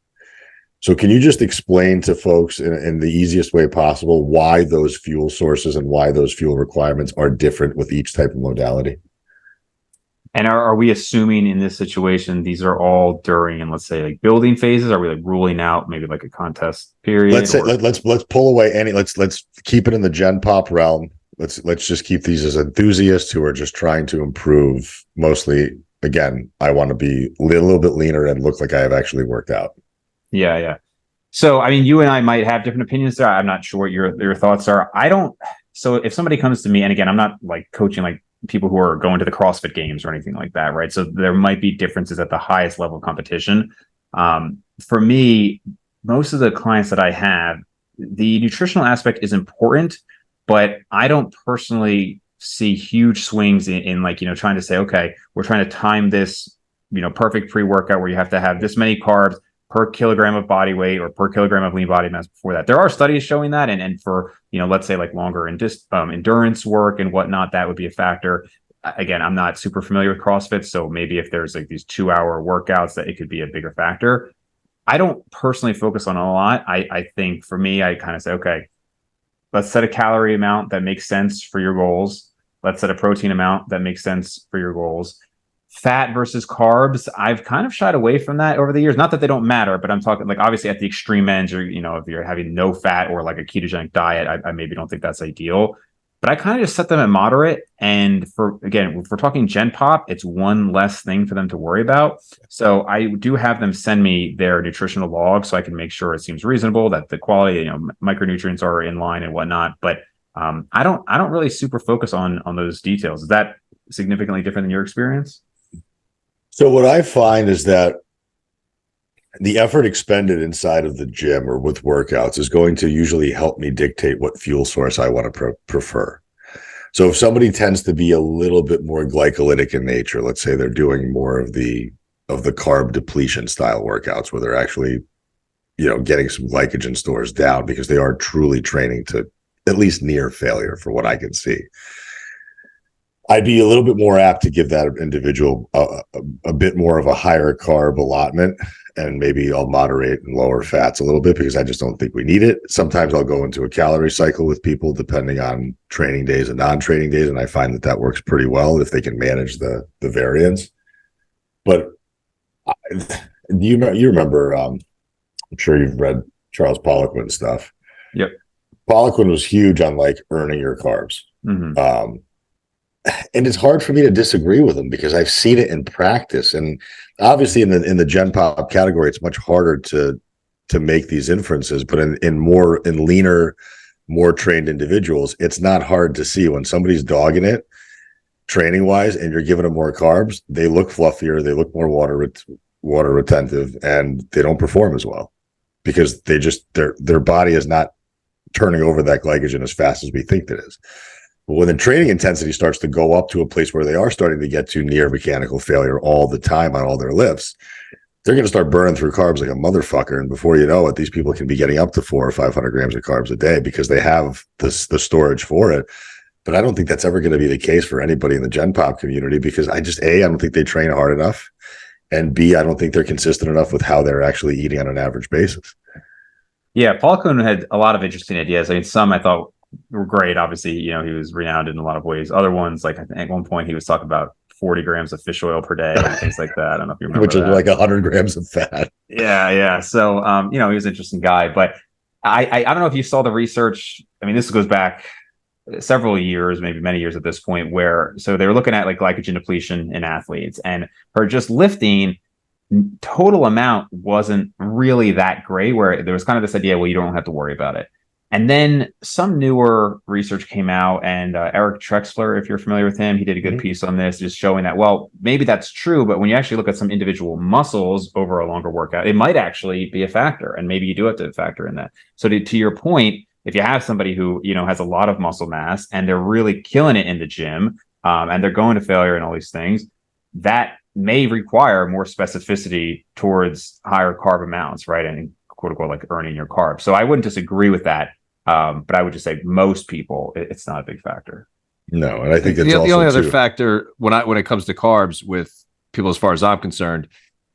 So can you just explain to folks in the easiest way possible why those fuel sources and why those fuel requirements are different with each type of modality? And are we assuming in this situation these are all during, let's say, like building phases? Are we like ruling out maybe like a contest period? Let's pull away any. Let's keep it in the Gen Pop realm. Let's just keep these as enthusiasts who are just trying to improve. Mostly, again, I want to be a little bit leaner and look like I have actually worked out. Yeah. So, I mean, you and I might have different opinions there. I'm not sure what your thoughts are. I don't. So, if somebody comes to me, and again, I'm not like coaching like people who are going to the CrossFit Games or anything like that, right? So there might be differences at the highest level of competition. For me, most of the clients that I have, the nutritional aspect is important, but I don't personally see huge swings in like, trying to say, okay, we're trying to time this, perfect pre-workout where you have to have this many carbs per kilogram of body weight or per kilogram of lean body mass before that. There are studies showing that. And for, let's say like longer endurance work and whatnot, that would be a factor. Again, I'm not super familiar with CrossFit. So maybe if there's like these 2-hour workouts that it could be a bigger factor. I don't personally focus on a lot. I think for me, I kind of say, okay, let's set a calorie amount that makes sense for your goals. Let's set a protein amount that makes sense for your goals. Fat versus carbs, I've kind of shied away from that over the years. Not that they don't matter, but I'm talking like obviously at the extreme ends, or if you're having no fat or like a ketogenic diet, I maybe don't think that's ideal. But I kind of just set them at moderate. And if we're talking Gen Pop, it's one less thing for them to worry about. So I do have them send me their nutritional log so I can make sure it seems reasonable, that the quality, micronutrients are in line and whatnot. But I don't really super focus on those details. Is that significantly different than your experience? So what I find is that the effort expended inside of the gym or with workouts is going to usually help me dictate what fuel source I want to prefer. So if somebody tends to be a little bit more glycolytic in nature, let's say they're doing more of the carb depletion style workouts where they're actually, getting some glycogen stores down because they are truly training to at least near failure for what I can see. I'd be a little bit more apt to give that individual a bit more of a higher carb allotment, and maybe I'll moderate and lower fats a little bit because I just don't think we need it. Sometimes I'll go into a calorie cycle with people depending on training days and non-training days, and I find that works pretty well if they can manage the variance. But you remember, I'm sure you've read Charles Poliquin stuff. Yep. Poliquin was huge on like earning your carbs. Mm-hmm. And it's hard for me to disagree with him because I've seen it in practice, and obviously in the Gen Pop category, it's much harder to make these inferences. But in leaner, more trained individuals, it's not hard to see when somebody's dogging it, training wise, and you're giving them more carbs. They look fluffier, they look more water retentive, and they don't perform as well because their body is not turning over that glycogen as fast as we think it is. But when the training intensity starts to go up to a place where they are starting to get to near mechanical failure all the time on all their lifts, they're going to start burning through carbs like a motherfucker. And before you know it, these people can be getting up to 400 or 500 grams of carbs a day because they have the storage for it. But I don't think that's ever going to be the case for anybody in the Gen Pop community because I don't think they train hard enough. And B, I don't think they're consistent enough with how they're actually eating on an average basis. Yeah, Paul Kuhn had a lot of interesting ideas. I mean, some I thought were great. Obviously, he was renowned in a lot of ways. Other ones, like I think at one point he was talking about 40 grams of fish oil per day and things like that. I don't know if you remember. Which is like 100 grams of fat. Yeah. So, he was an interesting guy. But I don't know if you saw the research. I mean, this goes back several years, maybe many years at this point, so they were looking at like glycogen depletion in athletes, and for just lifting, total amount wasn't really that great, where there was kind of this idea, well, you don't have to worry about it. And then some newer research came out, and Eric Trexler, if you're familiar with him, he did a good piece on this, just showing that, well, maybe that's true, but when you actually look at some individual muscles over a longer workout, it might actually be a factor, and maybe you do have to factor in that. So to your point, if you have somebody who, has a lot of muscle mass and they're really killing it in the gym, and they're going to failure and all these things, that may require more specificity towards higher carb amounts, right? And quote unquote, like earning your carbs. So I wouldn't disagree with that. But I would just say most people, it's not a big factor. No, and I think it's the only other too factor when it comes to carbs with people, as far as I'm concerned,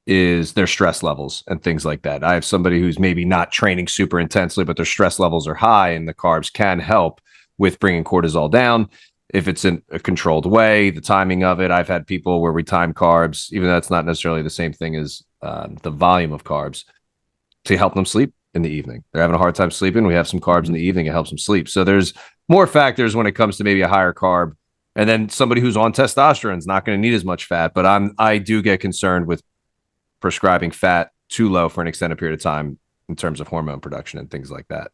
is their stress levels and things like that. I have somebody who's maybe not training super intensely, but their stress levels are high, and the carbs can help with bringing cortisol down. if it's in a controlled way, the timing of it. I've had people where we time carbs, even though that's not necessarily the same thing as the volume of carbs, to help them sleep in the evening. They're having a hard time sleeping. We have some carbs in the evening. It helps them sleep. So there's more factors when it comes to maybe a higher carb. And then somebody who's on testosterone is not going to need as much fat. But I do get concerned with prescribing fat too low for an extended period of time in terms of hormone production and things like that.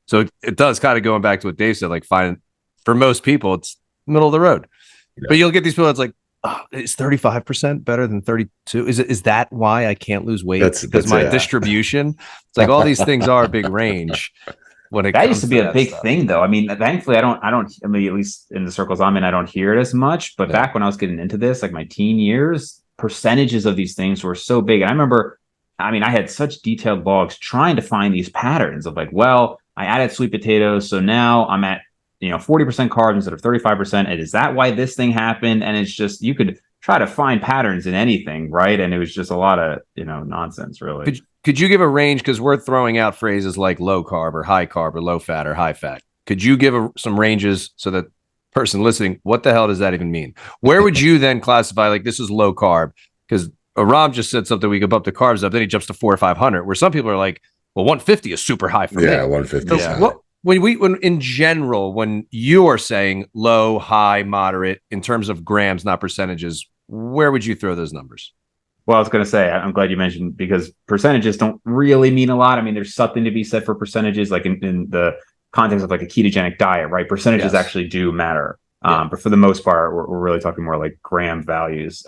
So it does kind of going back to what Dave said, like for most people, it's middle of the road. Yeah. But you'll get these people that's like, oh, is 35% better than 32? Is that why I can't lose weight? Because my distribution, it's like all these things are a big range. When it that used to be a big thing, though. I mean, thankfully, I mean, at least in the circles I'm in, I don't hear it as much. But back when I was getting into this, like my teen years, percentages of these things were so big. And I remember, I mean, I had such detailed logs trying to find these patterns of like, well, I added sweet potatoes, so now I'm at 40% carbs instead of 35%. And is that why this thing happened? And it's just, you could try to find patterns in anything, right? And it was just a lot of, nonsense, really. Could you give a range? Because we're throwing out phrases like low carb or high carb or low fat or high fat. Could you give some ranges so that person listening, what the hell does that even mean? Where would you then classify, like, this is low carb? Because Aram just said something, we could bump the carbs up, then he jumps to 400 or 500, where some people are like, well, 150 is super high for me. Yeah, 150. So when in general, when you are saying low, high, moderate, in terms of grams, not percentages, where would you throw those numbers? Well, I was going to say, I'm glad you mentioned, because percentages don't really mean a lot. I mean, there's something to be said for percentages, like in the context of like a ketogenic diet, right? Percentages actually do matter. But for the most part, we're really talking more like gram values.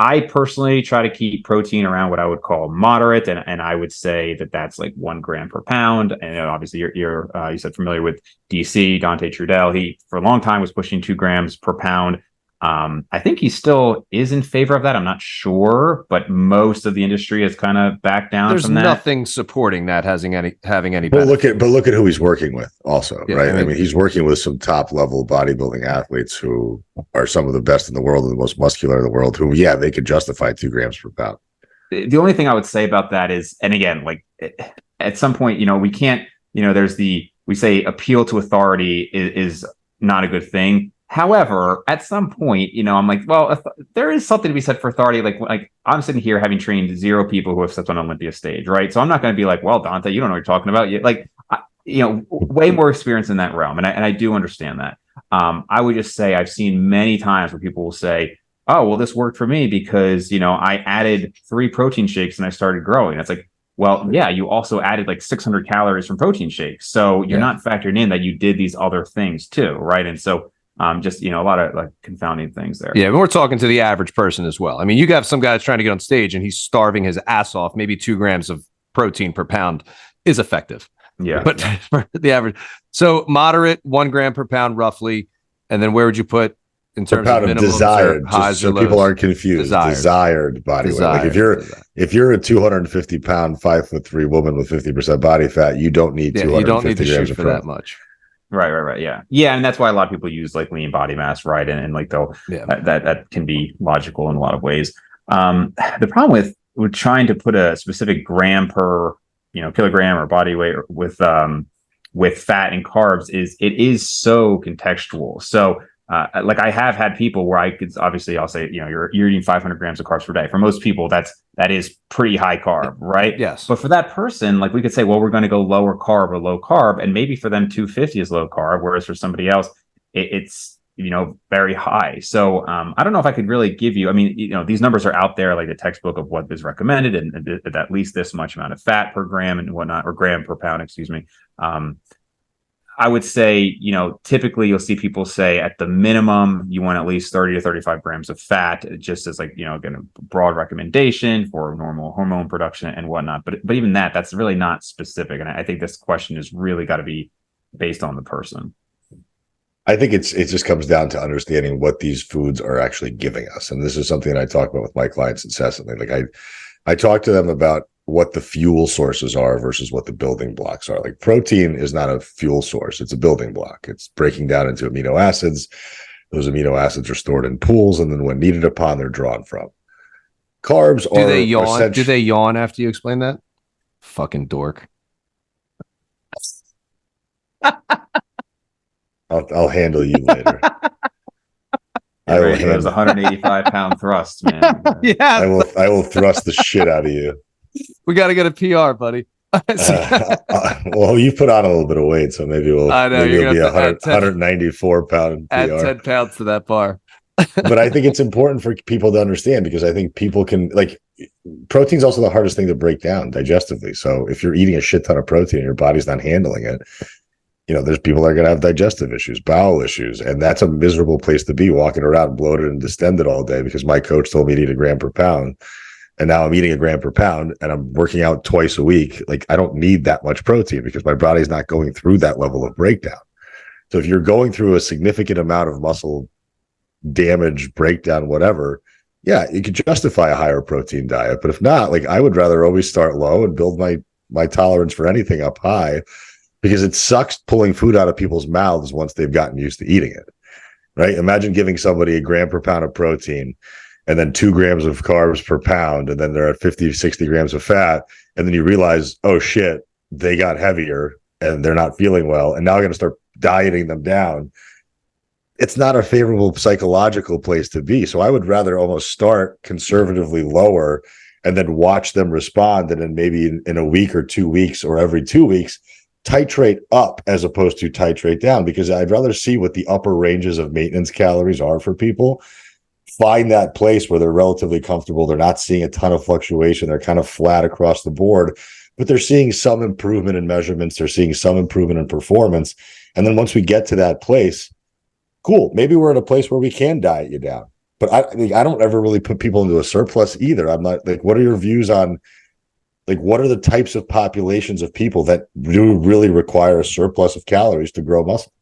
I personally try to keep protein around what I would call moderate, and I would say that that's like 1 gram per pound. And obviously, you're you said familiar with DC, Dante Trudel. He for a long time was pushing 2 grams per pound. I think he still is in favor of that. I'm not sure, but most of the industry has kind of backed down from that. There's nothing supporting that having any benefit. But look at who he's working with also, right? I mean, he's working with some top level bodybuilding athletes who are some of the best in the world and the most muscular in the world, who, they could justify 2 grams per pound. The only thing I would say about that is, and again, like at some point, we can't, we say appeal to authority is not a good thing. However, at some point, I'm like, well, there is something to be said for authority. Like I'm sitting here having trained 0 people who have stepped on Olympia stage, right? So I'm not going to be like, well, Dante, you don't know what you're talking about. Way more experience in that realm, and I do understand that. I would just say I've seen many times where people will say, oh, well, this worked for me because I added 3 protein shakes and I started growing. It's like, well, yeah, you also added like 600 calories from protein shakes, so you're not factoring in that you did these other things too, right? And so. Just, a lot of like confounding things there. Yeah, but we're talking to the average person as well. I mean, you have some guy that's trying to get on stage and he's starving his ass off. Maybe 2 grams of protein per pound is effective. Yeah. But for the average, so moderate 1 gram per pound roughly. And then where would you put in terms of minimums desired, or highs so or lows? People aren't confused. Desired body weight. Like if you're a 250 pound, 5'3" woman with 50% body fat, you don't need 250 grams of for that much. Right. Yeah. And that's why a lot of people use like lean body mass, right? And like they'll, that can be logical in a lot of ways. The problem with trying to put a specific gram per, kilogram or body weight with fat and carbs is it is so contextual. So, like I have had people where I could obviously I'll say, you're eating 500 grams of carbs per day. For most people, that is pretty high carb, right? Yes. But for that person, like we could say, well, we're going to go lower carb or low carb, and maybe for them 250 is low carb, whereas for somebody else, it's very high. So I don't know if I could really give you. I mean, these numbers are out there, like the textbook of what is recommended, and at least this much amount of fat per gram and whatnot, or gram per pound, excuse me. I would say, typically you'll see people say at the minimum, you want at least 30 to 35 grams of fat, just as like, again, a broad recommendation for normal hormone production and whatnot. But even that's really not specific. And I think this question is really got to be based on the person. I think it just comes down to understanding what these foods are actually giving us. And this is something that I talk about with my clients incessantly. Like I talk to them about what the fuel sources are versus what the building blocks are. Like protein is not a fuel source. It's a building block. It's breaking down into amino acids. Those amino acids are stored in pools, and then when needed upon, they're drawn from. Carbs are... Do they yawn after you explain that? Fucking dork. I'll handle you later. I will handle those 185-pound thrusts, man. Yeah, I will thrust the shit out of you. We got to get a PR, buddy. Well, you put on a little bit of weight, so maybe it'll be 194 pound PR. Add 10 pounds to that bar. But I think it's important for people to understand, because I think people can, like, protein's also the hardest thing to break down digestively. So if you're eating a shit ton of protein and your body's not handling it, there's people that are going to have digestive issues, bowel issues, and that's a miserable place to be, walking around bloated and distended all day because my coach told me to eat a gram per pound. And now I'm eating a gram per pound and I'm working out twice a week. Like, I don't need that much protein because my body's not going through that level of breakdown. So if you're going through a significant amount of muscle damage, breakdown, whatever, yeah, you could justify a higher protein diet. But if not, like, I would rather always start low and build my tolerance for anything up high, because it sucks pulling food out of people's mouths once they've gotten used to eating it, right? Imagine giving somebody a gram per pound of protein and then 2 grams of carbs per pound, and then they're at 50 to 60 grams of fat. And then you realize, oh shit, they got heavier and they're not feeling well. And now I'm going to start dieting them down. It's not a favorable psychological place to be. So I would rather almost start conservatively lower and then watch them respond. And then maybe in a week or 2 weeks or every 2 weeks, titrate up as opposed to titrate down, because I'd rather see what the upper ranges of maintenance calories are for people. Find that place where they're relatively comfortable. They're not seeing a ton of fluctuation. They're kind of flat across the board, but they're seeing some improvement in measurements. They're seeing some improvement in performance. And then once we get to that place, cool, maybe we're in a place where we can diet you down. But I don't ever really put people into a surplus either. I'm not like, what are your views on, like, what are the types of populations of people that do really require a surplus of calories to grow muscle?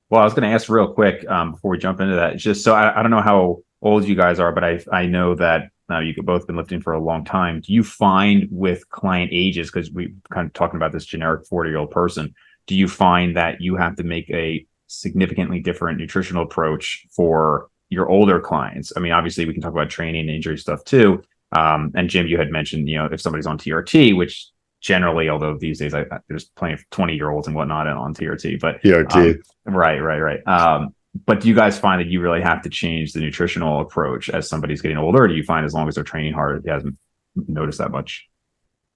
Well, I was going to ask real quick before we jump into that. Just so I don't know how old you guys are, but I know that you've both been lifting for a long time. Do you find with client ages, because we kind of talking about this generic 40-year-old person, do you find that you have to make a significantly different nutritional approach for your older clients? I mean, obviously we can talk about training and injury stuff too. And Jim, you had mentioned, if somebody's on TRT, which generally, although these days there's plenty of 20-year-olds and whatnot on TRT, but TRT. Right. But do you guys find that you really have to change the nutritional approach as somebody's getting older, or do you find as long as they're training hard, it hasn't noticed that much?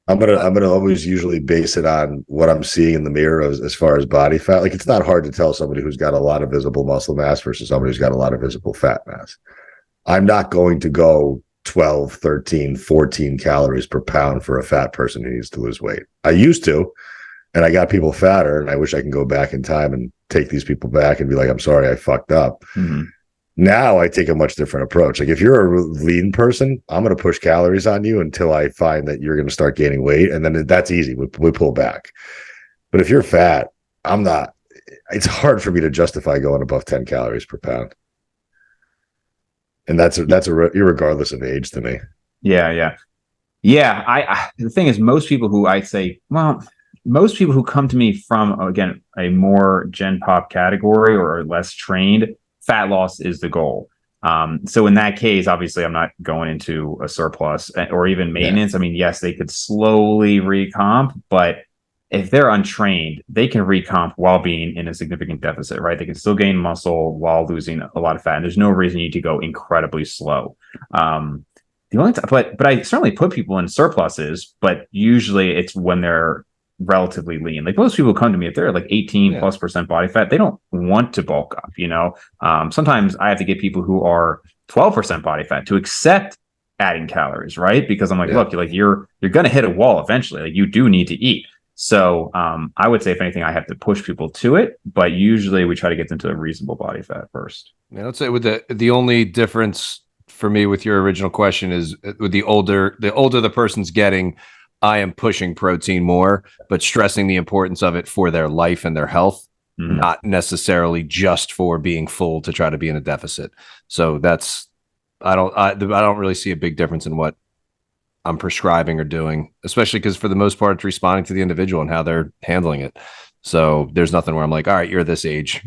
I'm gonna always usually base it on what I'm seeing in the mirror as far as body fat. Like, it's not hard to tell somebody who's got a lot of visible muscle mass versus somebody who's got a lot of visible fat mass. I'm not going to go 12, 13, 14 calories per pound for a fat person who needs to lose weight. I used to, and I got people fatter, and I wish I can go back in time and take these people back and be like, I'm sorry, I fucked up. Mm-hmm. Now I take a much different approach. Like, if you're a lean person, I'm going to push calories on you until I find that you're going to start gaining weight. And then that's easy. We pull back. But if you're fat, I'm not. It's hard for me to justify going above 10 calories per pound. And that's irregardless of age to me. Yeah. The thing is, most people who come to me from, again, a more gen pop category or less trained, fat loss is the goal. So in that case, obviously I'm not going into a surplus or even maintenance. Yeah. I mean, yes, they could slowly recomp, but if they're untrained, they can recomp while being in a significant deficit, right? They can still gain muscle while losing a lot of fat. And there's no reason you need to go incredibly slow. The only time, but I certainly put people in surpluses, but usually it's when they're relatively lean. Like, most people come to me if they're like 18+% body fat, they don't want to bulk up. Sometimes I have to get people who are 12% body fat to accept adding calories, right? Because I'm like, look, you're going to hit a wall eventually. Like, you do need to eat. So I would say, if anything, I have to push people to it, but usually we try to get them to a reasonable body fat first. Yeah, I'd say with the only difference for me with your original question is with the older the person's getting, I am pushing protein more, but stressing the importance of it for their life and their health, not necessarily just for being full to try to be in a deficit. So I don't really see a big difference in what I'm prescribing or doing, especially because for the most part, it's responding to the individual and how they're handling it. So there's nothing where I'm like, all right, you're this age.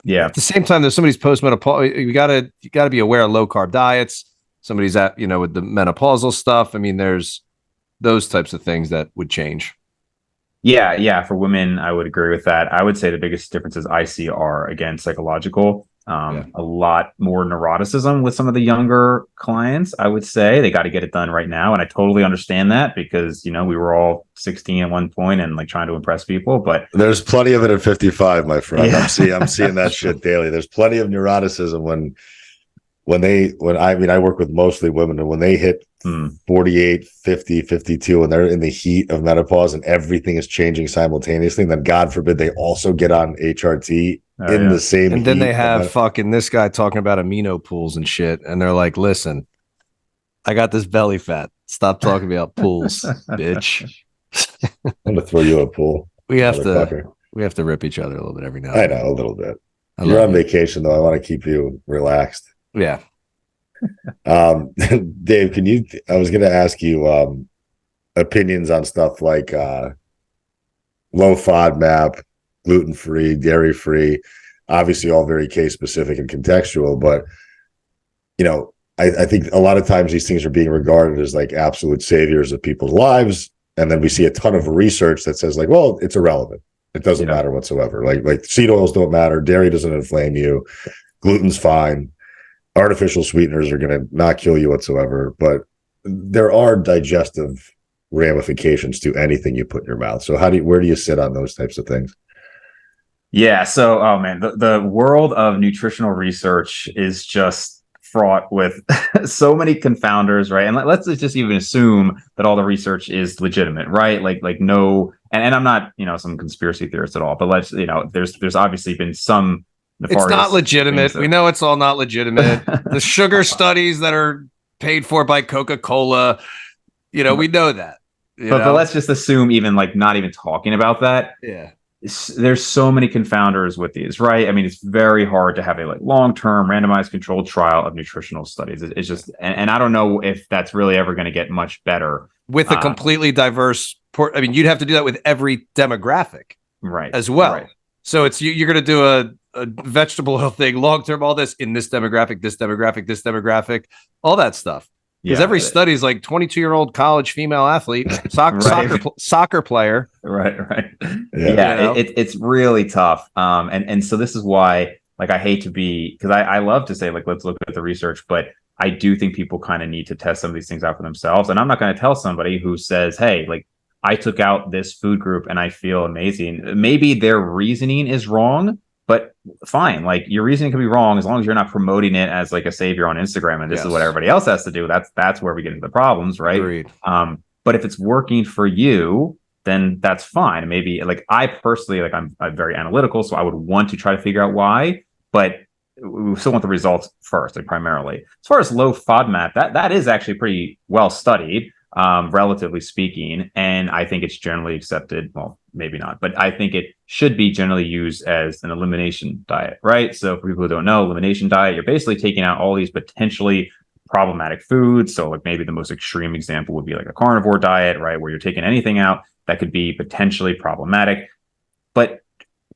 At the same time, there's somebody's postmenopausal. You gotta be aware of low carb diets. Somebody's at, with the menopausal stuff. I mean, there's those types of things that would change. Yeah. For women, I would agree with that. I would say the biggest differences I see are, again, psychological. A lot more neuroticism with some of the younger clients. I would say they got to get it done right now, and I totally understand that because we were all 16 at one point and like trying to impress people. But there's plenty of it at 55, my friend. Yeah. I'm seeing that shit daily. There's plenty of neuroticism I work with mostly women, and when they hit 48, 50, 52, and they're in the heat of menopause and everything is changing simultaneously, then God forbid they also get on HRT the same. And then they have fucking this guy talking about amino pools and shit. And they're like, listen, I got this belly fat. Stop talking about pools, bitch. I'm going to throw you a pool. We have to rip each other a little bit every now and then. I know, a little bit. You're on vacation, though. I want to keep you relaxed. Yeah. Dave, I was going to ask you opinions on stuff like low FODMAP, gluten-free, dairy-free, obviously all very case specific and contextual, but I think a lot of times these things are being regarded as like absolute saviors of people's lives, and then we see a ton of research that says like, well, it's irrelevant. It doesn't matter whatsoever. Like seed oils don't matter, dairy doesn't inflame you, gluten's fine. Artificial sweeteners are going to not kill you whatsoever, but there are digestive ramifications to anything you put in your mouth. So where do you sit on those types of things? Yeah. So, oh man, the world of nutritional research is just fraught with so many confounders, right? And let's just even assume that all the research is legitimate, right? Like no, and I'm not, some conspiracy theorist at all, but there's obviously been some. It's not legitimate. We know it's all not legitimate. The sugar studies that are paid for by Coca-Cola, we know that. But let's just assume even like not even talking about that. Yeah. There's so many confounders with these, right? I mean, it's very hard to have a like long-term randomized controlled trial of nutritional studies. It's just, and I don't know if that's really ever going to get much better. With a completely diverse, you'd have to do that with every demographic. Right. As well. Right. So it's you're going to do a vegetable oil thing, long-term, all this in this demographic, all that stuff. Because every study is like 22-year-old college female athlete, soccer player. Right. Yeah. It's really tough. And so this is why, like, I hate to be, because I love to say, like, let's look at the research, but I do think people kind of need to test some of these things out for themselves. And I'm not going to tell somebody who says, hey, like, I took out this food group and I feel amazing. Maybe their reasoning is wrong, but fine. Like your reasoning can be wrong as long as you're not promoting it as like a savior on Instagram. And this is what everybody else has to do. That's where we get into the problems, right? Agreed. But if it's working for you, then that's fine. Maybe like I personally, like I'm very analytical, so I would want to try to figure out why, but we still want the results first, like primarily. As far as low FODMAP, that is actually pretty well studied. Relatively speaking, and I think it's generally accepted. Well, maybe not, but I think it should be generally used as an elimination diet, right? So for people who don't know, elimination diet, you're basically taking out all these potentially problematic foods. So like maybe the most extreme example would be like a carnivore diet, right? Where you're taking anything out that could be potentially problematic. But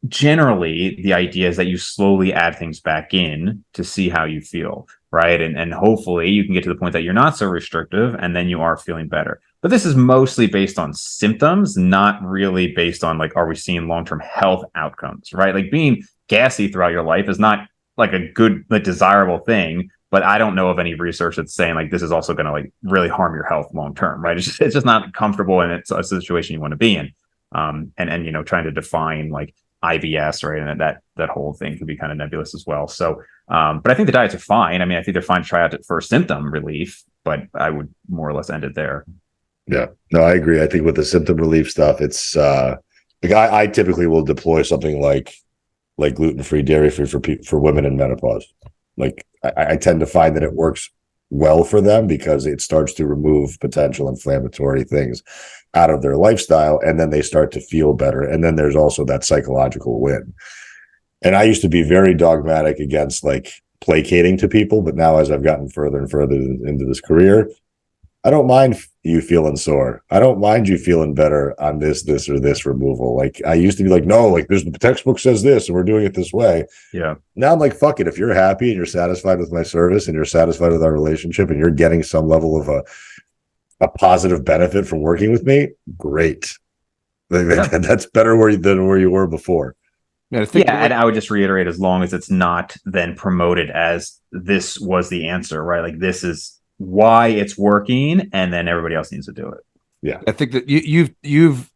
generally, the idea is that you slowly add things back in to see how you feel. Right. And hopefully you can get to the point that you're not so restrictive and then you are feeling better. But this is mostly based on symptoms, not really based on like, are we seeing long-term health outcomes, right? Like being gassy throughout your life is not like a good, like desirable thing. But I don't know of any research that's saying like this is also going to like really harm your health long term. Right. It's just not comfortable and it's a situation you want to be in. And trying to define like IBS, right? And that whole thing can be kind of nebulous as well. So, but I think the diets are fine. I mean, I think they're fine to try out for symptom relief, but I would more or less end it there. Yeah, no, I agree. I think with the symptom relief stuff, it's like I typically will deploy something like gluten-free, dairy-free for women in menopause. Like I tend to find that it works well for them because it starts to remove potential inflammatory things out of their lifestyle, and then they start to feel better. And then there's also that psychological win. And I used to be very dogmatic against like placating to people, but now as I've gotten further and further into this career, I don't mind you feeling sore. I don't mind you feeling better on this or this removal. Like I used to be like, no, like there's the textbook says this and we're doing it this way. Yeah. Now I'm like, fuck it. If you're happy and you're satisfied with my service and you're satisfied with our relationship and you're getting some level of a positive benefit from working with me, great. That's better than where you were before. And I would just reiterate, as long as it's not then promoted as this was the answer, right? Like this is why it's working, and then everybody else needs to do it. Yeah, I think that you've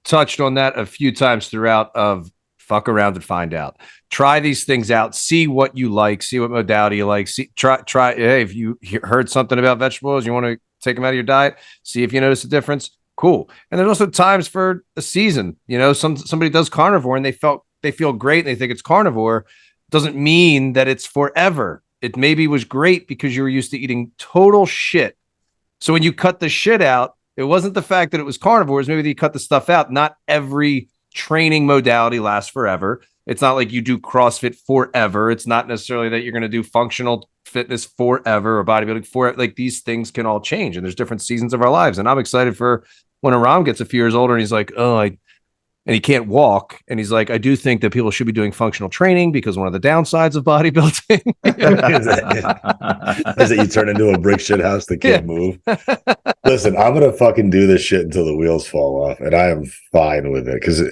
touched on that a few times throughout. Of fuck around and find out. Try these things out. See what you like. See what modality you like. Try. Hey, if you heard something about vegetables, you want to take them out of your diet. See if you notice a difference. Cool. And there's also times for a season. Somebody does carnivore and they feel great and they think it's carnivore. Doesn't mean that it's forever. It maybe was great because you were used to eating total shit. So when you cut the shit out, it wasn't the fact that it was carnivores. Maybe you cut the stuff out. Not every training modality lasts forever. It's not like you do CrossFit forever. It's not necessarily that you're going to do functional fitness forever or bodybuilding forever. Like these things can all change, and there's different seasons of our lives. And I'm excited for when Aram gets a few years older and he's like, and he can't walk. And he's like, I do think that people should be doing functional training because one of the downsides of bodybuilding is that you turn into a brick shit house that can't move. Listen, I'm going to fucking do this shit until the wheels fall off, and I am fine with it because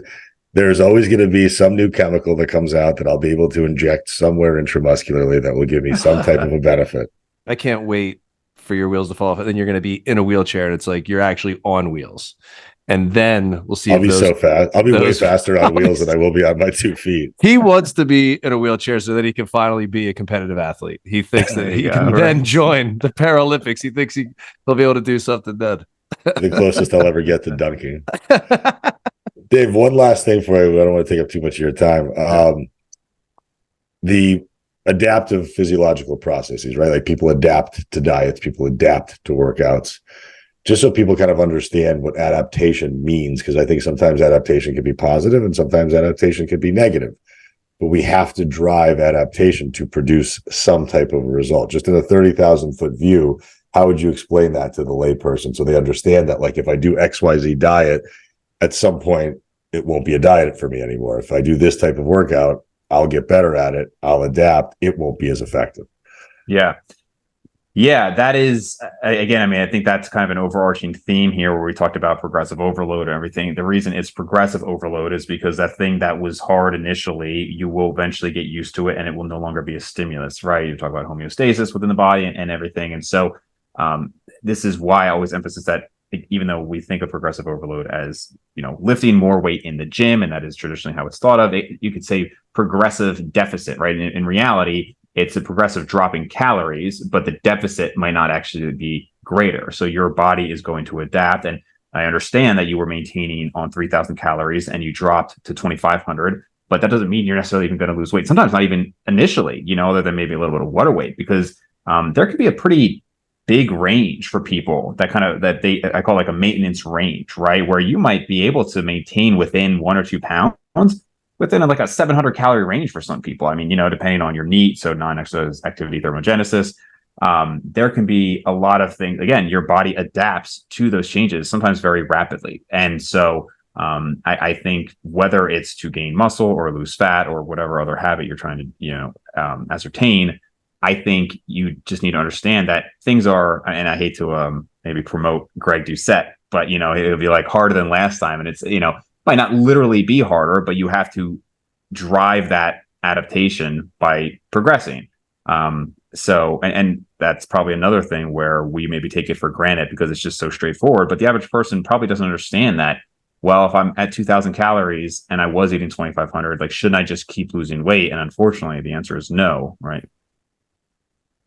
there's always going to be some new chemical that comes out that I'll be able to inject somewhere intramuscularly that will give me some type of a benefit. I can't wait for your wheels to fall off, and then you're going to be in a wheelchair, and it's like you're actually on wheels. And then we'll see. I'll be so fast. I'll be way faster on wheels than I will be on my 2 feet. He wants to be in a wheelchair so that he can finally be a competitive athlete. He thinks that he can then join the Paralympics. He thinks he'll be able to do something then. The closest I'll ever get to dunking. Dave, one last thing for you. I don't want to take up too much of your time. The adaptive physiological processes, right? Like people adapt to diets, people adapt to workouts. Just so people kind of understand what adaptation means, because I think sometimes adaptation can be positive and sometimes adaptation can be negative. But we have to drive adaptation to produce some type of result. Just in a 30,000-foot view, how would you explain that to the layperson so they understand that, like, if I do XYZ diet, at some point, it won't be a diet for me anymore. If I do this type of workout, I'll get better at it. I'll adapt. It won't be as effective. Yeah, that is, again, I mean, I think that's kind of an overarching theme here where we talked about progressive overload and everything. The reason it's progressive overload is because that thing that was hard initially, you will eventually get used to it and it will no longer be a stimulus, right? You talk about homeostasis within the body and everything. And so this is why I always emphasize that even though we think of progressive overload as, lifting more weight in the gym, and that is traditionally how it's thought of, you could say progressive deficit, right? In reality, it's a progressive drop in calories, but the deficit might not actually be greater. So your body is going to adapt. And I understand that you were maintaining on 3,000 calories and you dropped to 2,500, but that doesn't mean you're necessarily even going to lose weight. Sometimes not even initially, other than maybe a little bit of water weight, because there could be a pretty big range for people that I call like a maintenance range, right? Where you might be able to maintain within 1 or 2 pounds within like a 700 calorie range for some people. I mean, depending on your NEAT, so non-exercise activity thermogenesis, there can be a lot of things. Again, your body adapts to those changes, sometimes very rapidly. And so I think whether it's to gain muscle or lose fat or whatever other habit you're trying to, ascertain, I think you just need to understand that things are, and I hate to maybe promote Greg Doucette, but, it'll be like harder than last time. And it's, might not literally be harder, but you have to drive that adaptation by progressing. So that's probably another thing where we maybe take it for granted because it's just so straightforward. But the average person probably doesn't understand that. Well, if I'm at 2,000 calories and I was eating 2,500, like, shouldn't I just keep losing weight? And unfortunately, the answer is no, right?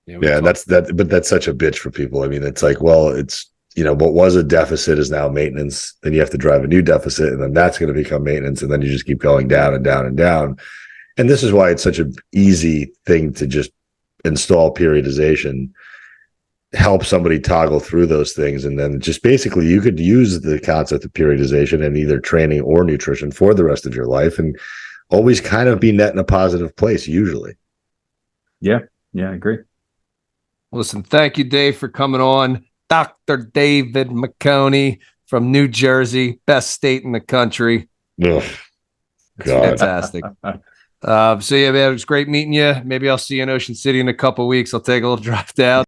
Yeah, that's but that's such a bitch for people. I mean, it's like, well, it's, what was a deficit is now maintenance. Then you have to drive a new deficit, and then that's going to become maintenance. And then you just keep going down and down and down. And this is why it's such an easy thing to just install periodization, help somebody toggle through those things. And then just basically you could use the concept of periodization in either training or nutrition for the rest of your life and always kind of be net in a positive place usually. Yeah, I agree. Listen, thank you, Dave, for coming on. Dr. David Maconi from New Jersey, best state in the country. Ugh, God. Fantastic. So yeah, man, it was great meeting you. Maybe I'll see you in Ocean City in a couple of weeks. I'll take a little drive down.